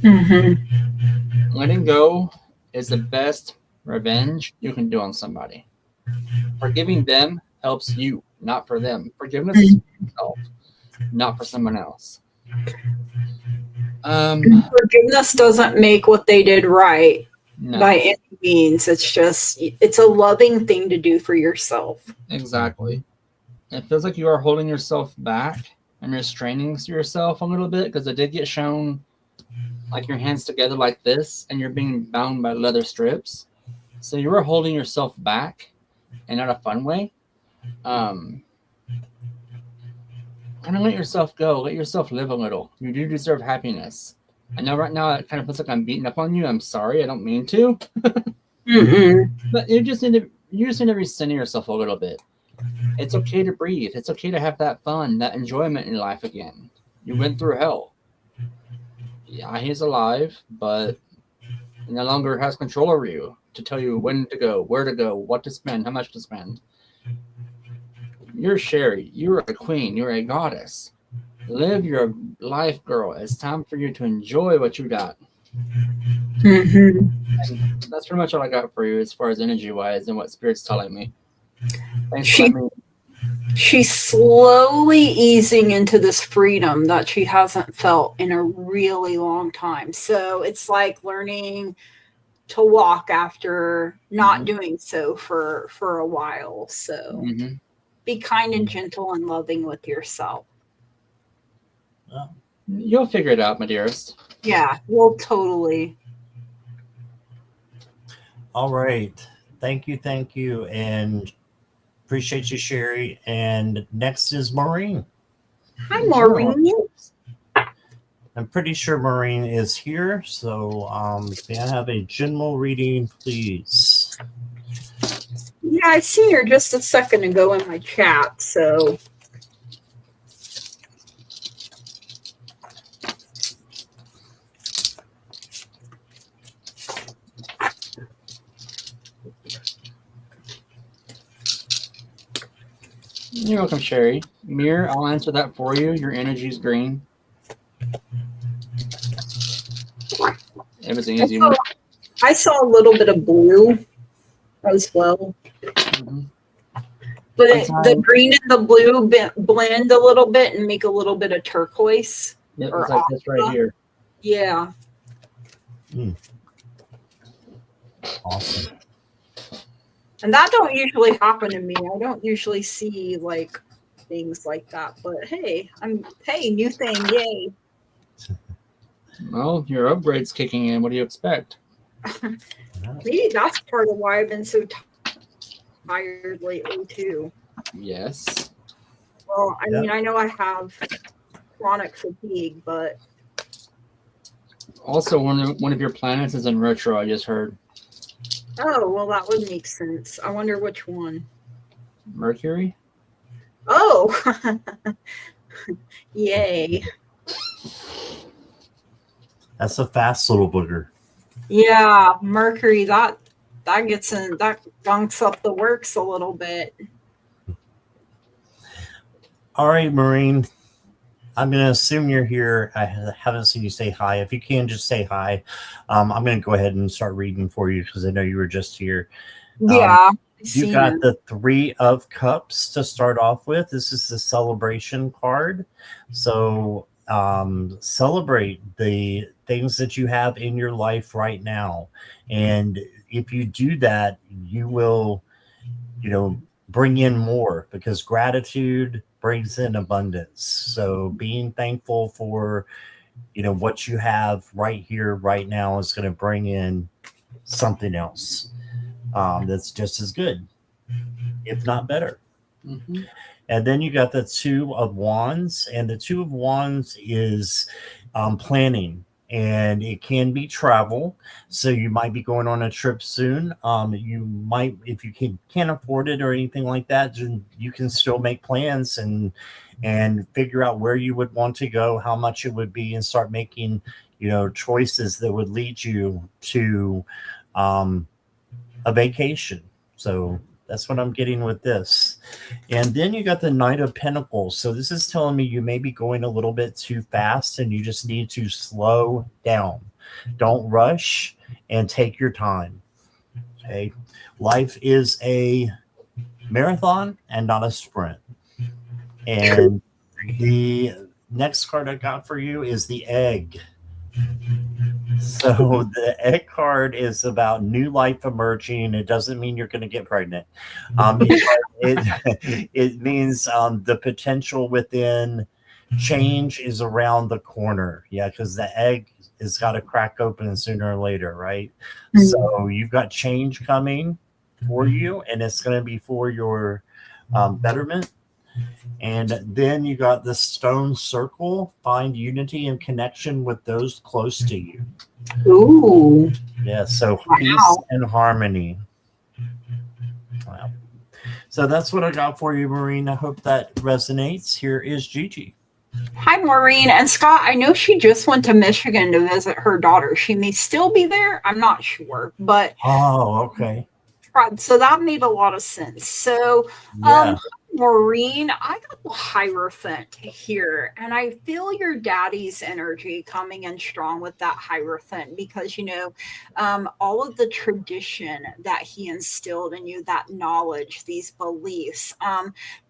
Mm-hmm. Letting go is the best revenge you can do on somebody. Forgiving them helps you, not for them. Forgiveness is for yourself, not for someone else. Forgiveness doesn't make what they did right by any means. It's a loving thing to do for yourself. Exactly. It feels like you are holding yourself back and restraining yourself a little bit, because it did get shown like your hands together like this and you're being bound by leather strips. So you are holding yourself back, and not a fun way. Kind of let yourself go. Let yourself live a little. You do deserve happiness. I know right now it kind of feels like I'm beating up on you. I'm sorry. I don't mean to. But you just need to recenter yourself a little bit. It's okay to breathe. It's okay to have that fun, that enjoyment in life again. You went through hell. Yeah, he's alive, but he no longer has control over you to tell you when to go, where to go, what to spend, how much to spend. You're Sherry. You're a queen. You're a goddess. Live your life, girl. It's time for you to enjoy what you got. And that's pretty much all I got for you as far as energy-wise and what Spirit's telling me. Thanks for letting me. She's slowly easing into this freedom that she hasn't felt in a really long time. So it's like learning to walk after not doing so for a while. So be kind and gentle and loving with yourself. You'll figure it out, my dearest. Yeah, well, totally. All right. Thank you. And appreciate you, Sherry. And next is Maureen. Hi, Maureen. I'm pretty sure Maureen is here. So may I have a general reading, please? Yeah, I seen her just a second ago in my chat, so. You're welcome, Sherry. Mirror, I'll answer that for you. Your energy's green. It was an easy one. I saw a little bit of blue as well. But the green and the blue blend a little bit and make a little bit of turquoise. It was like this right here. Yeah. Awesome. And that don't usually happen to me. I don't usually see like things like that. But hey, new thing, yay. Well, your upgrade's kicking in. What do you expect? Maybe that's part of why I've been so tired lately too. Yes. Well, I mean, I know I have chronic fatigue, but Also, one of your planets is in retro, I just heard. oh, well, that would make sense. I wonder which one. Mercury? Oh, yay. That's a fast little booger. Yeah, Mercury, that gets in, that gunks up the works a little bit. All right, Maureen. I'm going to assume you're here. I haven't seen you say hi. If you can, just say hi. I'm going to go ahead and start reading for you because I know you were just here. Yeah. You got the 3 of Cups to start off with. This is the celebration card. So celebrate the things that you have in your life right now. And if you do that, you will, bring in more because gratitude brings in abundance. So being thankful for, what you have right here, right now is going to bring in something else that's just as good, if not better. Mm-hmm. And then you got the 2 of Wands, and the 2 of Wands is planning, and it can be travel. So you might be going on a trip soon. You might, if you can't afford it or anything like that, you can still make plans and figure out where you would want to go, how much it would be, and start making, choices that would lead you to a vacation. So that's what I'm getting with this. And then you got the Knight of Pentacles. So this is telling me you may be going a little bit too fast and you just need to slow down. Don't rush and take your time. Okay. Life is a marathon and not a sprint. And the next card I got for you is the Egg. So the Egg card is about new life emerging. It doesn't mean you're going to get pregnant. It means the potential within change is around the corner. Yeah, because the egg has got to crack open sooner or later, right? Mm-hmm. So you've got change coming for you, and it's going to be for your betterment. And then you got the Stone Circle. Find unity and connection with those close to you. Ooh. Yeah, so peace and harmony. Wow. So that's what I got for you, Maureen. I hope that resonates. Here is Gigi. Hi, Maureen. And Scott, I know she just went to Michigan to visit her daughter. She may still be there. I'm not sure. But oh, okay. So that made a lot of sense. So, yeah. Maureen, I got the Hierophant here, and I feel your daddy's energy coming in strong with that Hierophant because, all of the tradition that he instilled in you, that knowledge, these beliefs,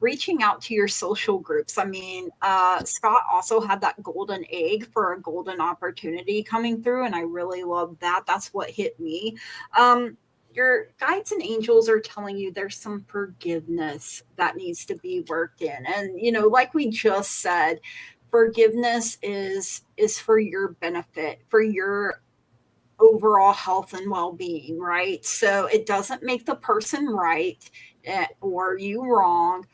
reaching out to your social groups. I mean, Scott also had that golden egg for a golden opportunity coming through, and I really love that. That's what hit me. Your guides and angels are telling you there's some forgiveness that needs to be worked in. And, like we just said, forgiveness is for your benefit, for your overall health and well-being, right? So it doesn't make the person right or you wrong.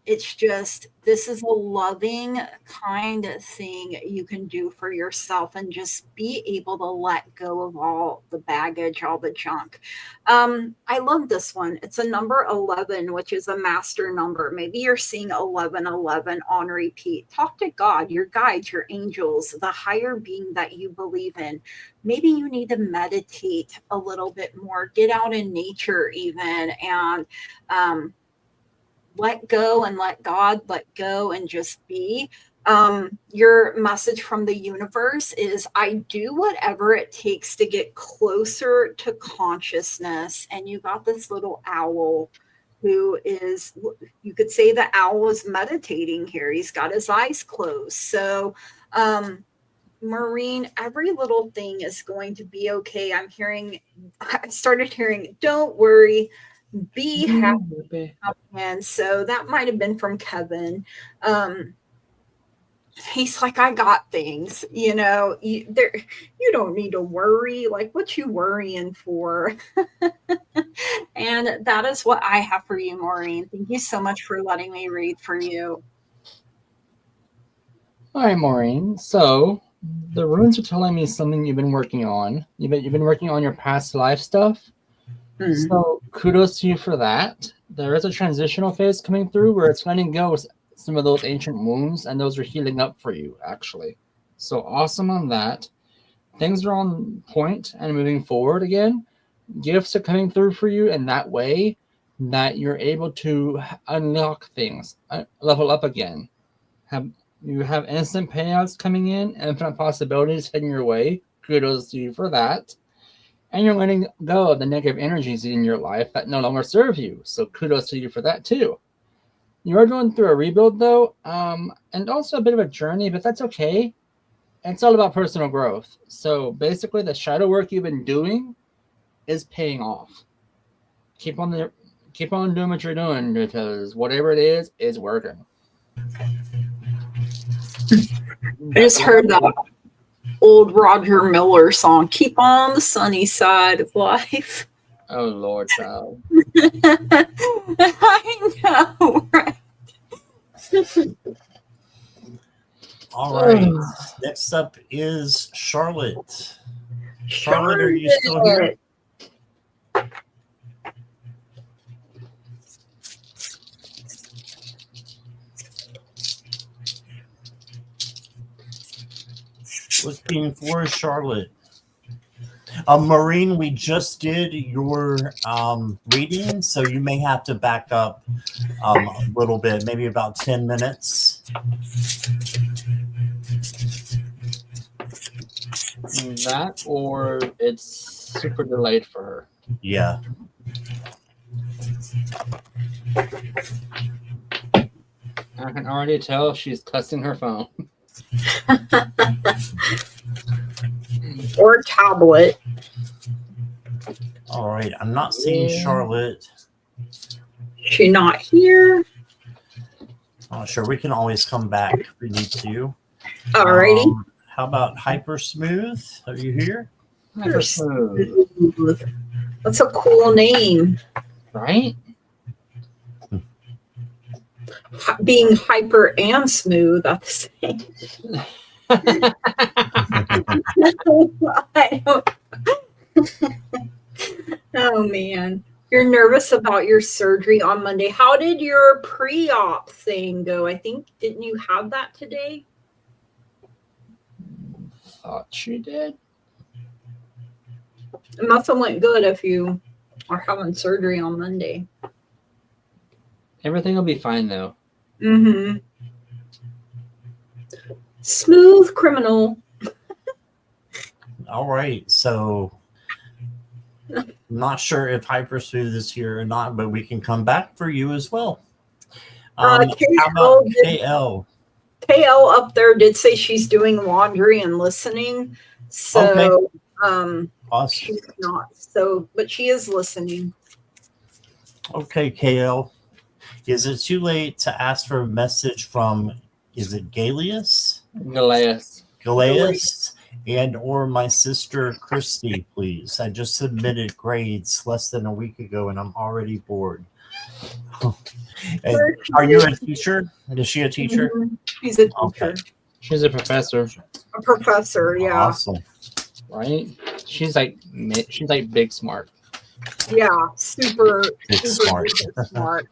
It's just, this is a loving kind of thing you can do for yourself and just be able to let go of all the baggage, all the junk. I love this one. It's a number 11, which is a master number. Maybe you're seeing 1111 on repeat. Talk to God, your guides, your angels, the higher being that you believe in. Maybe you need to meditate a little bit more, get out in nature even, and let go and let God let go and just be. Your message from the universe is, I do whatever it takes to get closer to consciousness. And you got this little owl who is, you could say the owl is meditating here. He's got his eyes closed. So, Maureen, every little thing is going to be okay. I started hearing, don't worry. Be happy. And so that might have been from Kevin. He's like, I got things, you don't need to worry. Like, what you worrying for? And that is what I have for you, Maureen. Thank you so much for letting me read for you. All right, Maureen. So the runes are telling me something you've been working on. You've been working on your past life stuff. Mm-hmm. So kudos to you for that. There is a transitional phase coming through where it's letting go with some of those ancient wounds, and those are healing up for you, actually. So awesome on that. Things are on point and moving forward again. Gifts are coming through for you in that way that you're able to unlock things, level up again. You have instant payouts coming in, infinite possibilities heading your way. Kudos to you for that. And you're letting go of the negative energies in your life that no longer serve you. So kudos to you for that too. You are going through a rebuild though, and also a bit of a journey, but that's okay. It's all about personal growth. So basically the shadow work you've been doing is paying off. Keep on doing what you're doing, because whatever it is working. I just heard that old Roger Miller song, Keep on the Sunny Side of Life. Oh, Lord, child. I know, right? All right. Next up is Charlotte. Charlotte, are you still here? Looking for Charlotte. Maureen, we just did your reading, so you may have to back up a little bit, maybe about 10 minutes. That, or it's super delayed for her. Yeah. I can already tell she's cussing her phone. Or tablet. All right. I'm not seeing Charlotte. She not here? Oh, sure. We can always come back if we need to. Alrighty. How about Hyper Smooth? Are you here? Hyper Smooth. That's a cool name. Right? Being hyper and smooth at the same. Oh man, you're nervous about your surgery on Monday. How did your pre-op thing go? I think, didn't you have that today? Thought she did. It must have went good if you are having surgery on Monday. Everything will be fine though. Mm-hmm. Smooth criminal. All right. So I'm not sure if Hyper Smooth is here or not, but we can come back for you as well. How about KL? KL up there did say she's doing laundry and listening. So okay. Awesome. She's not. So, but she is listening. Okay, KL. Is it too late to ask for a message from, is it Galeus? Galeus and or my sister Christy, please. I just submitted grades less than a week ago and I'm already bored. Are you a teacher? Is she a teacher? Mm-hmm. She's a teacher. Okay. She's a professor. A professor, yeah. Awesome. Right? She's like big smart. Yeah, super smart. smart.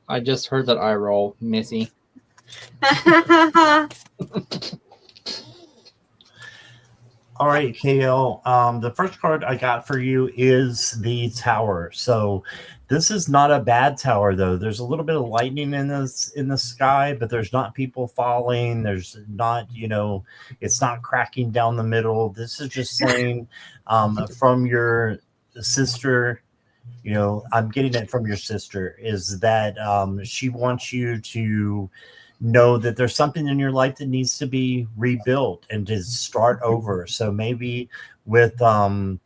I just heard that eye roll, Missy. All right, KL. The first card I got for you is the Tower. So this is not a bad tower, though. There's a little bit of lightning in the sky, but there's not people falling. There's not, it's not cracking down the middle. This is just saying from your sister, I'm getting it from your sister, is that she wants you to know that there's something in your life that needs to be rebuilt and to start over. So maybe with the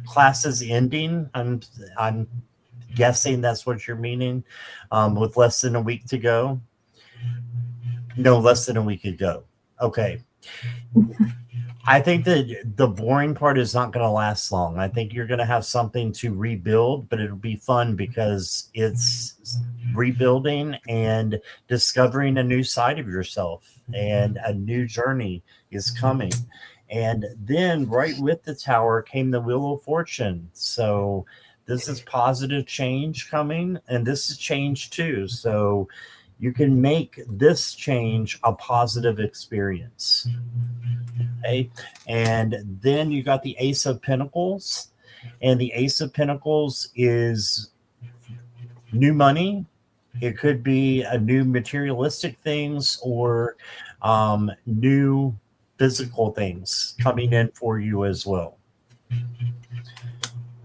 classes ending. I'm guessing that's what you're meaning, with less than a week to go. No, less than a week ago. Okay. I think that the boring part is not going to last long. I think you're going to have something to rebuild, but it'll be fun because it's rebuilding and discovering a new side of yourself, and a new journey is coming. And then right with the tower came the Wheel of Fortune. So this is positive change coming, and this is change too. So you can make this change a positive experience. Okay. And then you got the Ace of Pentacles, and the Ace of Pentacles is new money. It could be a new materialistic things, or new physical things coming in for you as well.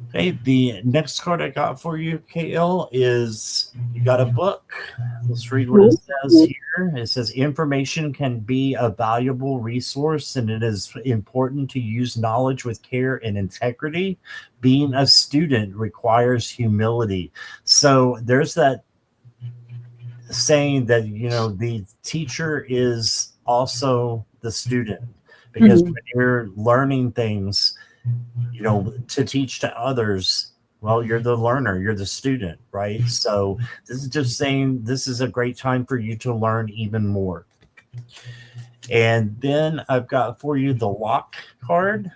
Okay, the next card I got for you, KL, is you got a book. Let's read what it says here. It says, information can be a valuable resource, and it is important to use knowledge with care and integrity. Being a student requires humility. So there's that saying that, you know, the teacher is also the student, because when you're learning things, you know, to teach to others, well, you're the learner, you're the student, right? So this is just saying this is a great time for you to learn even more. And then I've got for you the Lock card.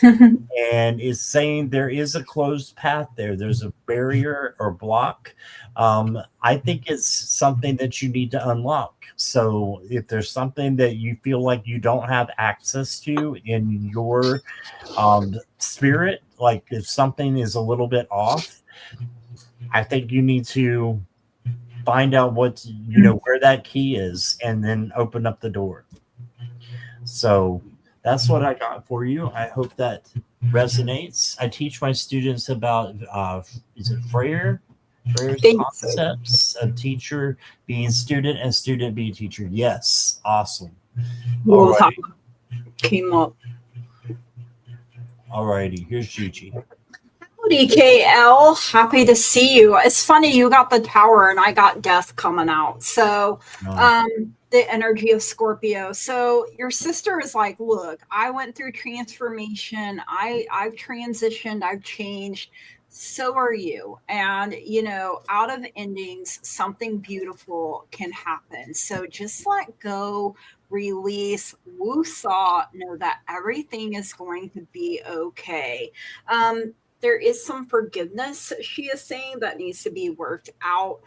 And it's saying there is a closed path there. There's a barrier or block. I think it's something that you need to unlock. So if there's something that you feel like you don't have access to in your spirit, like if something is a little bit off, I think you need to find out what, you know, where that key is, and then open up the door. So that's what I got for you. I hope that resonates. I teach my students about is it Freyr's concepts of teacher being student and student being teacher. Yes, awesome. All right. Came up. All righty, here's Gigi. Howdy, KL. Happy to see you. It's funny, you got the tower and I got death coming out. So the energy of Scorpio. So your sister is like, look, I went through transformation. I've transitioned. I've changed. So are you. And, you know, out of endings, something beautiful can happen. So just let go, release, woo-saw, know that everything is going to be okay. There is some forgiveness, she is saying, that needs to be worked out.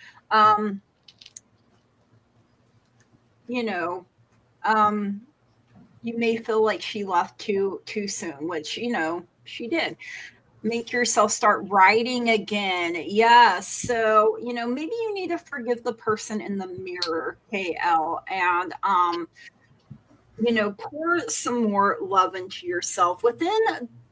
You know, you may feel like she left too soon, which, you know, she did. Make yourself start writing again. Yes. So, you know, maybe you need to forgive the person in the mirror, KL, and, you know, pour some more love into yourself within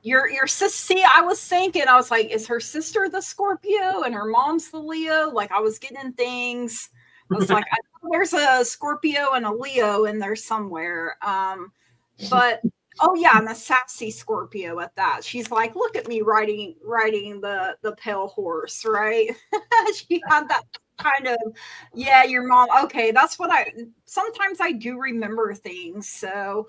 your sister. See, I was thinking, I was like, is her sister the Scorpio and her mom's the Leo? Like, I was getting things. I was like, I know there's a Scorpio and a Leo in there somewhere. But oh yeah, and a sassy Scorpio at that. She's like, look at me riding the pale horse, right? She had that kind of, yeah, your mom. Okay, that's what sometimes I do remember things. So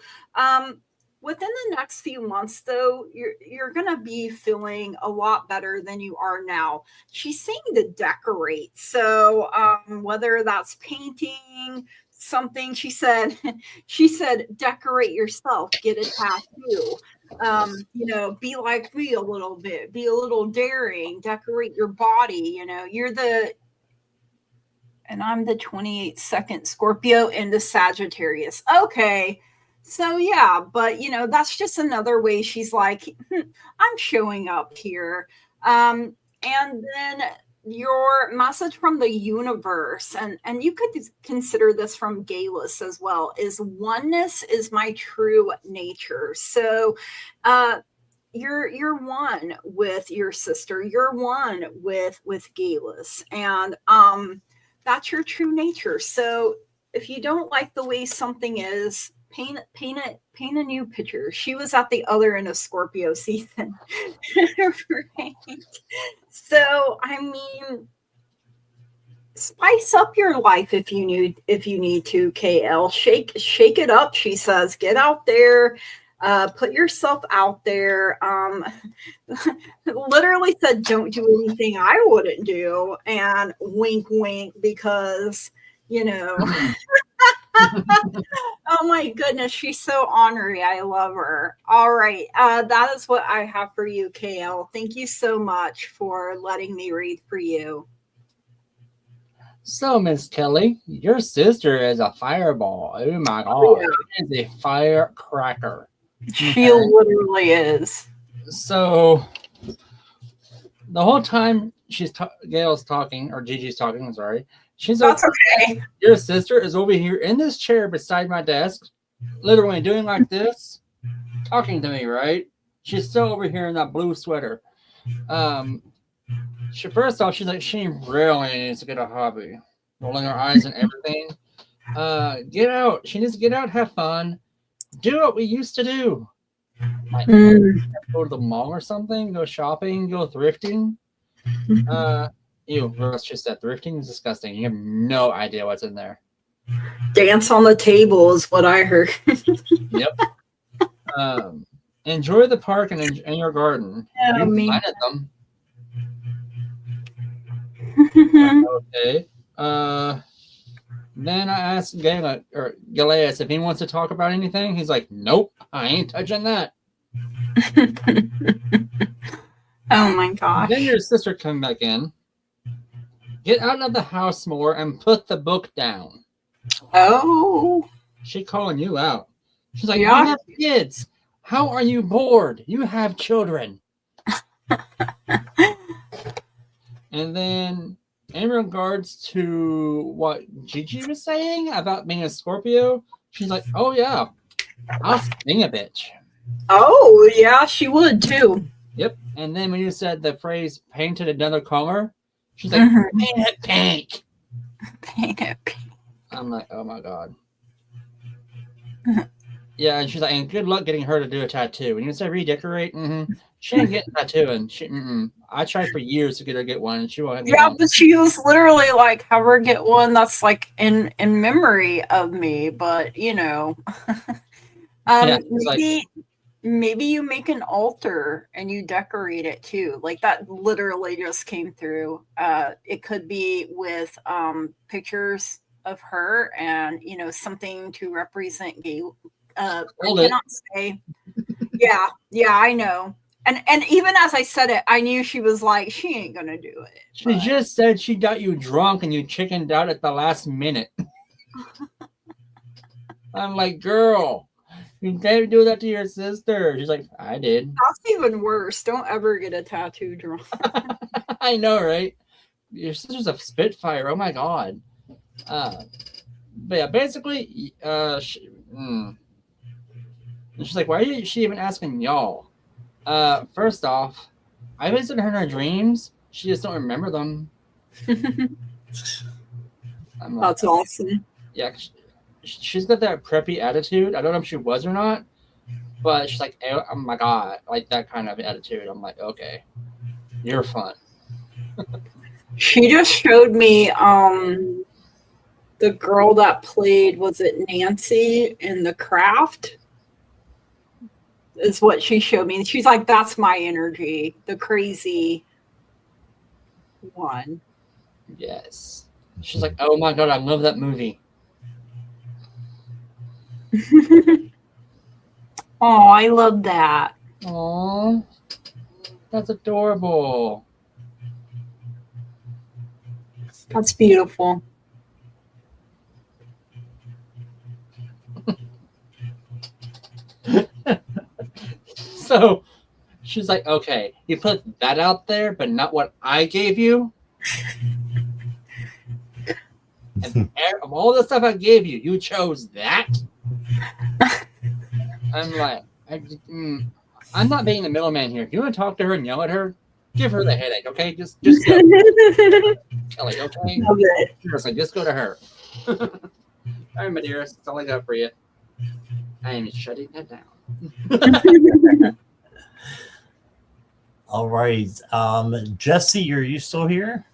within the next few months, though, you're gonna be feeling a lot better than you are now. She's saying to decorate. So whether that's painting something, she said decorate yourself, get a tattoo, you know, be like me a little bit, be a little daring, decorate your body. You know, and I'm the 28th second Scorpio in the Sagittarius. Okay. So yeah, but you know, that's just another way she's like, I'm showing up here. And then your message from the universe, and you could consider this from Galus as well, is oneness is my true nature. So you're one with your sister, you're one with Galus, and that's your true nature. So if you don't like the way something is, paint a new picture. She was at the other end of Scorpio season. Right. So I mean, spice up your life if you need to, KL. Shake it up, she says. Get out there, put yourself out there. Literally said don't do anything I wouldn't do, and wink wink, because oh my goodness, she's so ornery. I love her. All right, that is what I have for you, KL. Thank you so much for letting me read for you. So, Miss Kelly, your sister is a fireball. Oh my God. Yeah. She is a firecracker. She literally is. So, the whole time Gail's talking, or Gigi's talking, I'm sorry. She's like, That's okay. your sister is over here in this chair beside my desk, literally doing like this, talking to me, right? She's still over here in that blue sweater. First off, she's like, she really needs to get a hobby. Rolling her eyes and everything. Get out. She needs to get out, have fun. Do what we used to do. Like, go to the mall or something, go shopping, go thrifting. Ew, gross, she said thrifting is disgusting. You have no idea what's in there. Dance on the table is what I heard. Yep. Enjoy the park and your garden. Yeah, You me. planted them. Okay. Then I asked Galeas if he wants to talk about anything. He's like, nope, I ain't touching that. Oh my gosh. Then your sister come back in. Get out of the house more and put the book down. Oh. She calling you out. She's like, Yeah. you have kids. How are you bored? You have children. And then in regards to what Gigi was saying about being a Scorpio, she's like, oh yeah, I'll sting a bitch. Oh, yeah, she would too. Yep. And then when you said the phrase painted another color, she's like, paint it pink. Paint it pink. I'm like, oh my God. Yeah, and she's like, and good luck getting her to do a tattoo. When you say redecorate, she ain't getting tattooing. I tried for years to get her to get one, and she won't. Yeah, but she was literally like, have her get one that's like in memory of me. But maybe you make an altar and you decorate it too. Like that literally just came through. It could be with pictures of her and something to represent gay. I cannot say. Yeah, I know. And even as I said it, I knew she was like, she ain't gonna do it. She just said she got you drunk and you chickened out at the last minute. I'm like, girl, you can't do that to your sister. She's like, I did. That's even worse. Don't ever get a tattoo drunk. I know, right? Your sister's a Spitfire. Oh my God. But yeah, basically, she's like, why is she even asking y'all? First off, I visited her in her dreams. She just don't remember them. That's awesome. Yeah, she's got that preppy attitude. I don't know if she was or not, but she's like, oh my God, like that kind of attitude. I'm like, okay, you're fun. She just showed me the girl that played, was it Nancy in The Craft? Is what she showed me. She's like, that's my energy, the crazy one. Yes. She's like, oh my God, I love that movie. Oh, I love that. Aww. That's adorable. That's beautiful. So she's like, okay, you put that out there, but not what I gave you. And of all the stuff I gave you, you chose that. I'm like, I'm not being the middleman here. If you want to talk to her and yell at her, give her the headache, okay? Just go. Kelly, okay? Love it. Seriously, just go to her. All right, my dearest, that's all I got for you. I am shutting that down. All right. Jesse, are you still here?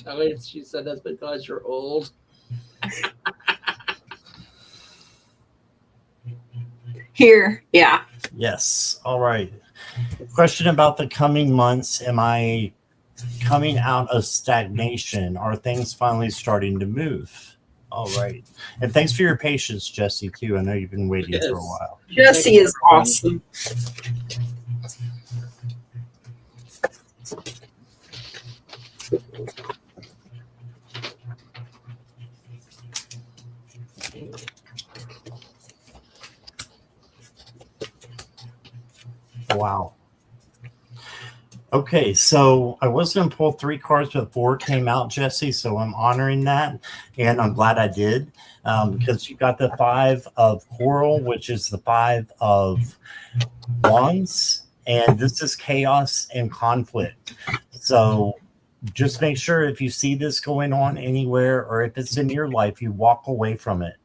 Kelly, she said that's because you're old. Here, yeah. Yes. All right. Question about the coming months. Am I coming out of stagnation? Are things finally starting to move? All right. And thanks for your patience, Jesse, too. I know you've been waiting for a Yes. while. Jesse is awesome. Wow. Okay, so I was going to pull 3 cards, but 4 came out, Jesse. So I'm honoring that, and I'm glad I did, because you got the 5 of coral, which is the 5 of wands, and this is chaos and conflict. So just make sure if you see this going on anywhere, or if it's in your life, you walk away from it.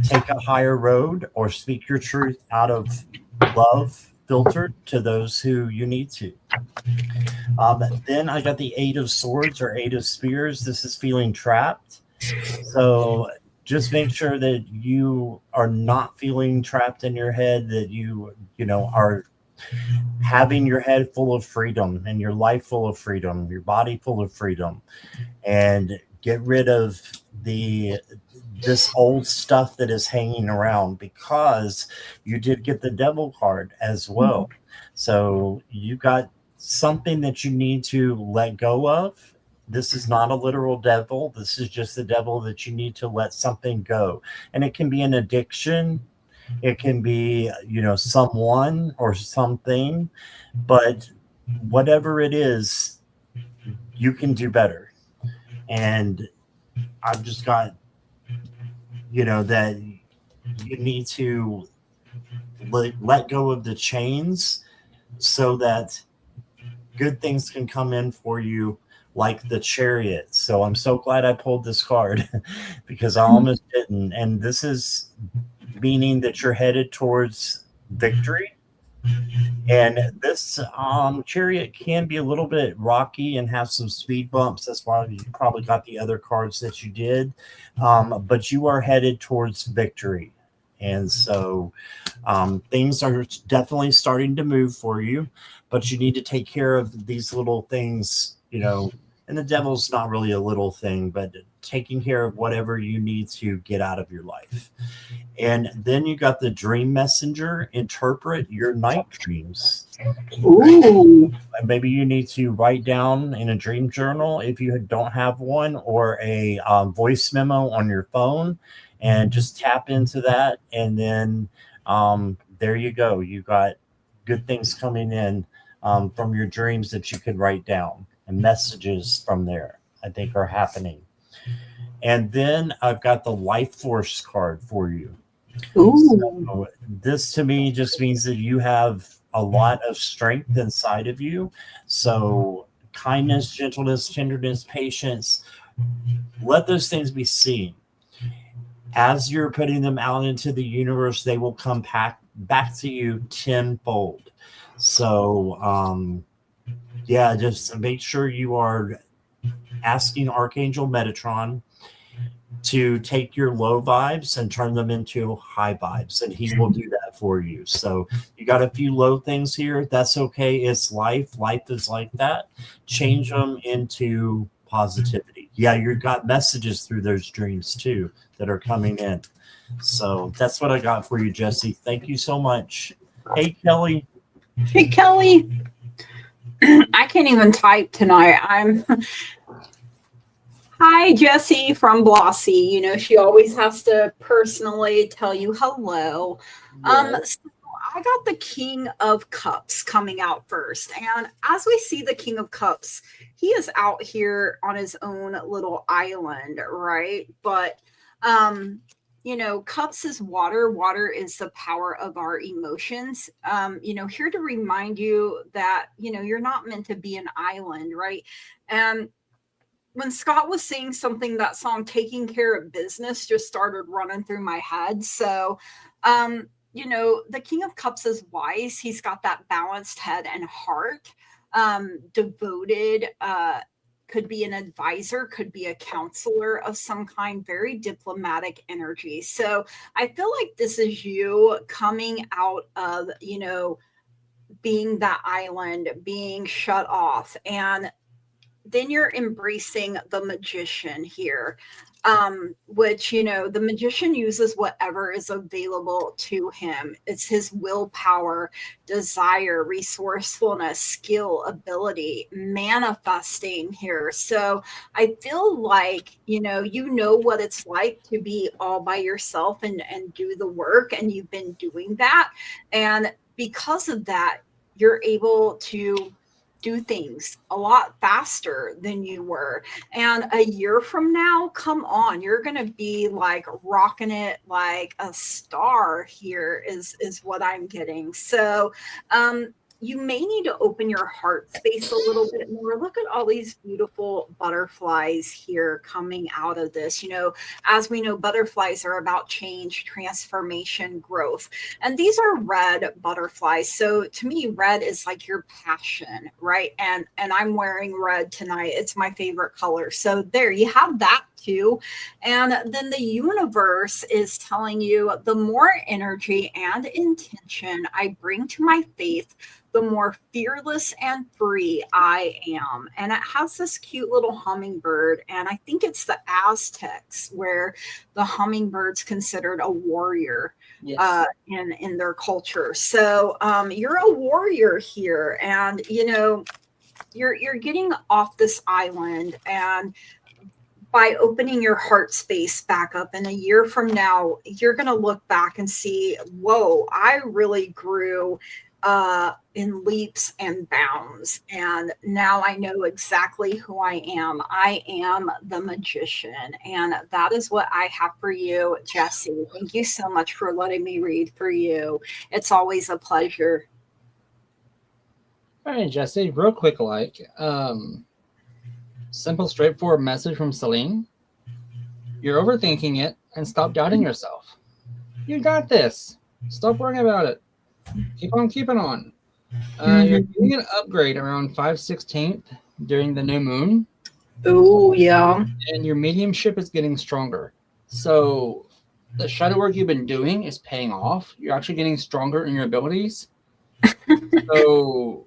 Take a higher road, or speak your truth out of love filtered to those who you need to. Then I got the 8 of swords or 8 of spears. This is feeling trapped. So just make sure that you are not feeling trapped in your head, that you are having your head full of freedom and your life full of freedom, your body full of freedom, and get rid of this old stuff that is hanging around, because you did get the devil card as well. So you got something that you need to let go of. This is not a literal devil. This is just the devil that you need to let something go. And it can be an addiction. It can be, someone or something, but whatever it is, you can do better. And I've just got, that you need to let go of the chains so that good things can come in for you, like the Chariot. So I'm so glad I pulled this card because I almost didn't. And this is meaning that you're headed towards victory. And this Chariot can be a little bit rocky and have some speed bumps. That's why you probably got the other cards that you did. But you are headed towards victory. And so things are definitely starting to move for you, but you need to take care of these little things, and the devil's not really a little thing, but taking care of whatever you need to get out of your life. And then you got the dream messenger, interpret your night dreams. Ooh. Maybe you need to write down in a dream journal if you don't have one, or a voice memo on your phone, and just tap into that. And then there you go. You got good things coming in from your dreams that you could write down, and messages from there, I think, are happening. And then I've got the life force card for you. Ooh. So this to me just means that you have a lot of strength inside of you. So kindness, gentleness, tenderness, patience, let those things be seen. As you're putting them out into the universe, they will come back to you tenfold. So just make sure you are asking Archangel Metatron to take your low vibes and turn them into high vibes, and he will do that for you. So you got a few low things here. That's okay. It's life. Life is like that. Change them into positivity. Yeah, you've got messages through those dreams too that are coming in. So that's what I got for you, Jesse. Thank you so much. Hey, Kelly. Hey, Kelly. I can't even type tonight. Hi, Jessie from Blossy. She always has to personally tell you hello. So I got the King of Cups coming out first. And as we see the King of Cups, he is out here on his own little island, right? But, cups is water. Water is the power of our emotions. Here to remind you that, you're not meant to be an island, right? And when Scott was saying something, that song "Taking Care of Business" just started running through my head. So, the King of Cups is wise. He's got that balanced head and heart. Devoted, could be an advisor, could be a counselor of some kind, very diplomatic energy. So I feel like this is you coming out of, being that island, being shut off. And then you're embracing the magician here, which, the magician uses whatever is available to him. It's his willpower, desire, resourcefulness, skill, ability, manifesting here. So I feel like, you know what it's like to be all by yourself and do the work, and you've been doing that. And because of that, you're able to do things a lot faster than you were. And a year from now, come on, you're going to be like rocking it like a star here is what I'm getting. So, you may need to open your heart space a little bit more. Look at all these beautiful butterflies here coming out of this. As we know, butterflies are about change, transformation, growth. And these are red butterflies. So to me, red is like your passion, right? And I'm wearing red tonight. It's my favorite color. So there you have that too. And then the universe is telling you, the more energy and intention I bring to my faith, the more fearless and free I am. And it has this cute little hummingbird. And I think it's the Aztecs where the hummingbird's considered a warrior. Yes. In their culture. So you're a warrior here, and you're getting off this island, and by opening your heart space back up, in a year from now, you're going to look back and see, whoa, I really grew in leaps and bounds. And now I know exactly who I am. I am the magician. And that is what I have for you, Jesse. Thank you so much for letting me read for you. It's always a pleasure. All right, Jesse, real quick, simple, straightforward message from Celine. You're overthinking it, and stop doubting yourself. You got this. Stop worrying about it. Keep on keeping on. You're getting an upgrade around 5/16 during the new moon. Oh, yeah. And your mediumship is getting stronger. So the shadow work you've been doing is paying off. You're actually getting stronger in your abilities. So,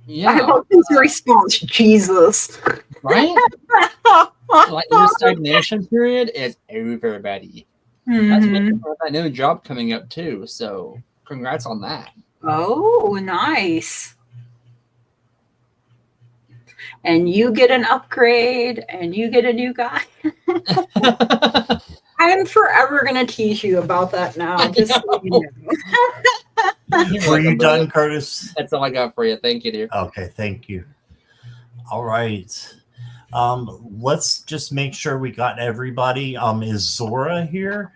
yeah. I love his response, Jesus. Right? Like your stagnation period is over, buddy. That's that new job coming up too. So congrats on that. Oh, nice. And you get an upgrade, and you get a new guy. I am forever going to tease you about that now. Just so you know. Were you done, Curtis? That's all I got for you. Thank you, dear. Okay, thank you. All right. Let's just make sure we got everybody. Is Zora here?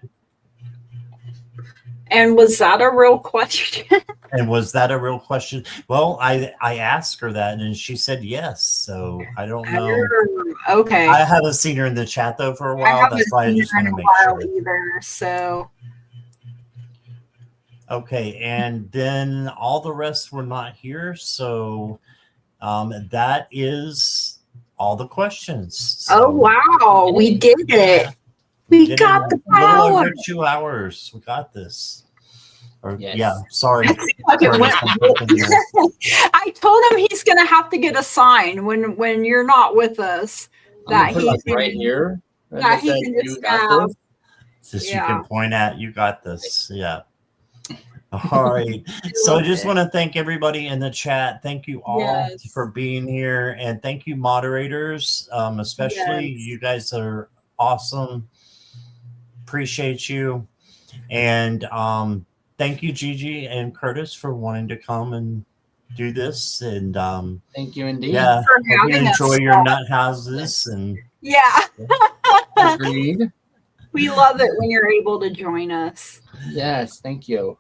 And was that a real question? And was that a real question? Well, I asked her that, and she said yes. So I don't know. Okay. I haven't seen her in the chat though for a while. That's why I just want to make sure. Either, so. Okay, and then all the rest were not here, so that is all the questions. So oh wow, we did it! We got the power. power. 2 hours. We got this. Or, yes. Yeah, sorry. I told him he's gonna have to get a sign when you're not with us. That he can, right here. That he can just have. Since you can point at, you got this. Yeah. All right. So I just want to thank everybody in the chat. Thank you all for being here. And thank you, moderators. Especially you guys are awesome. Appreciate you. And thank you, Gigi and Curtis, for wanting to come and do this. And thank you indeed. Yeah. Hope you enjoy your nut houses. And agreed. We love it when you're able to join us. Yes, thank you.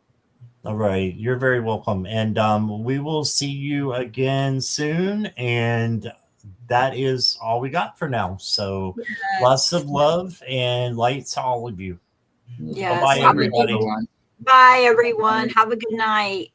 All right. You're very welcome. And we will see you again soon. And that is all we got for now. So lots of love and light to all of you. Yes. Bye-bye, Have a good everybody. one. Bye, everyone. Have a good night.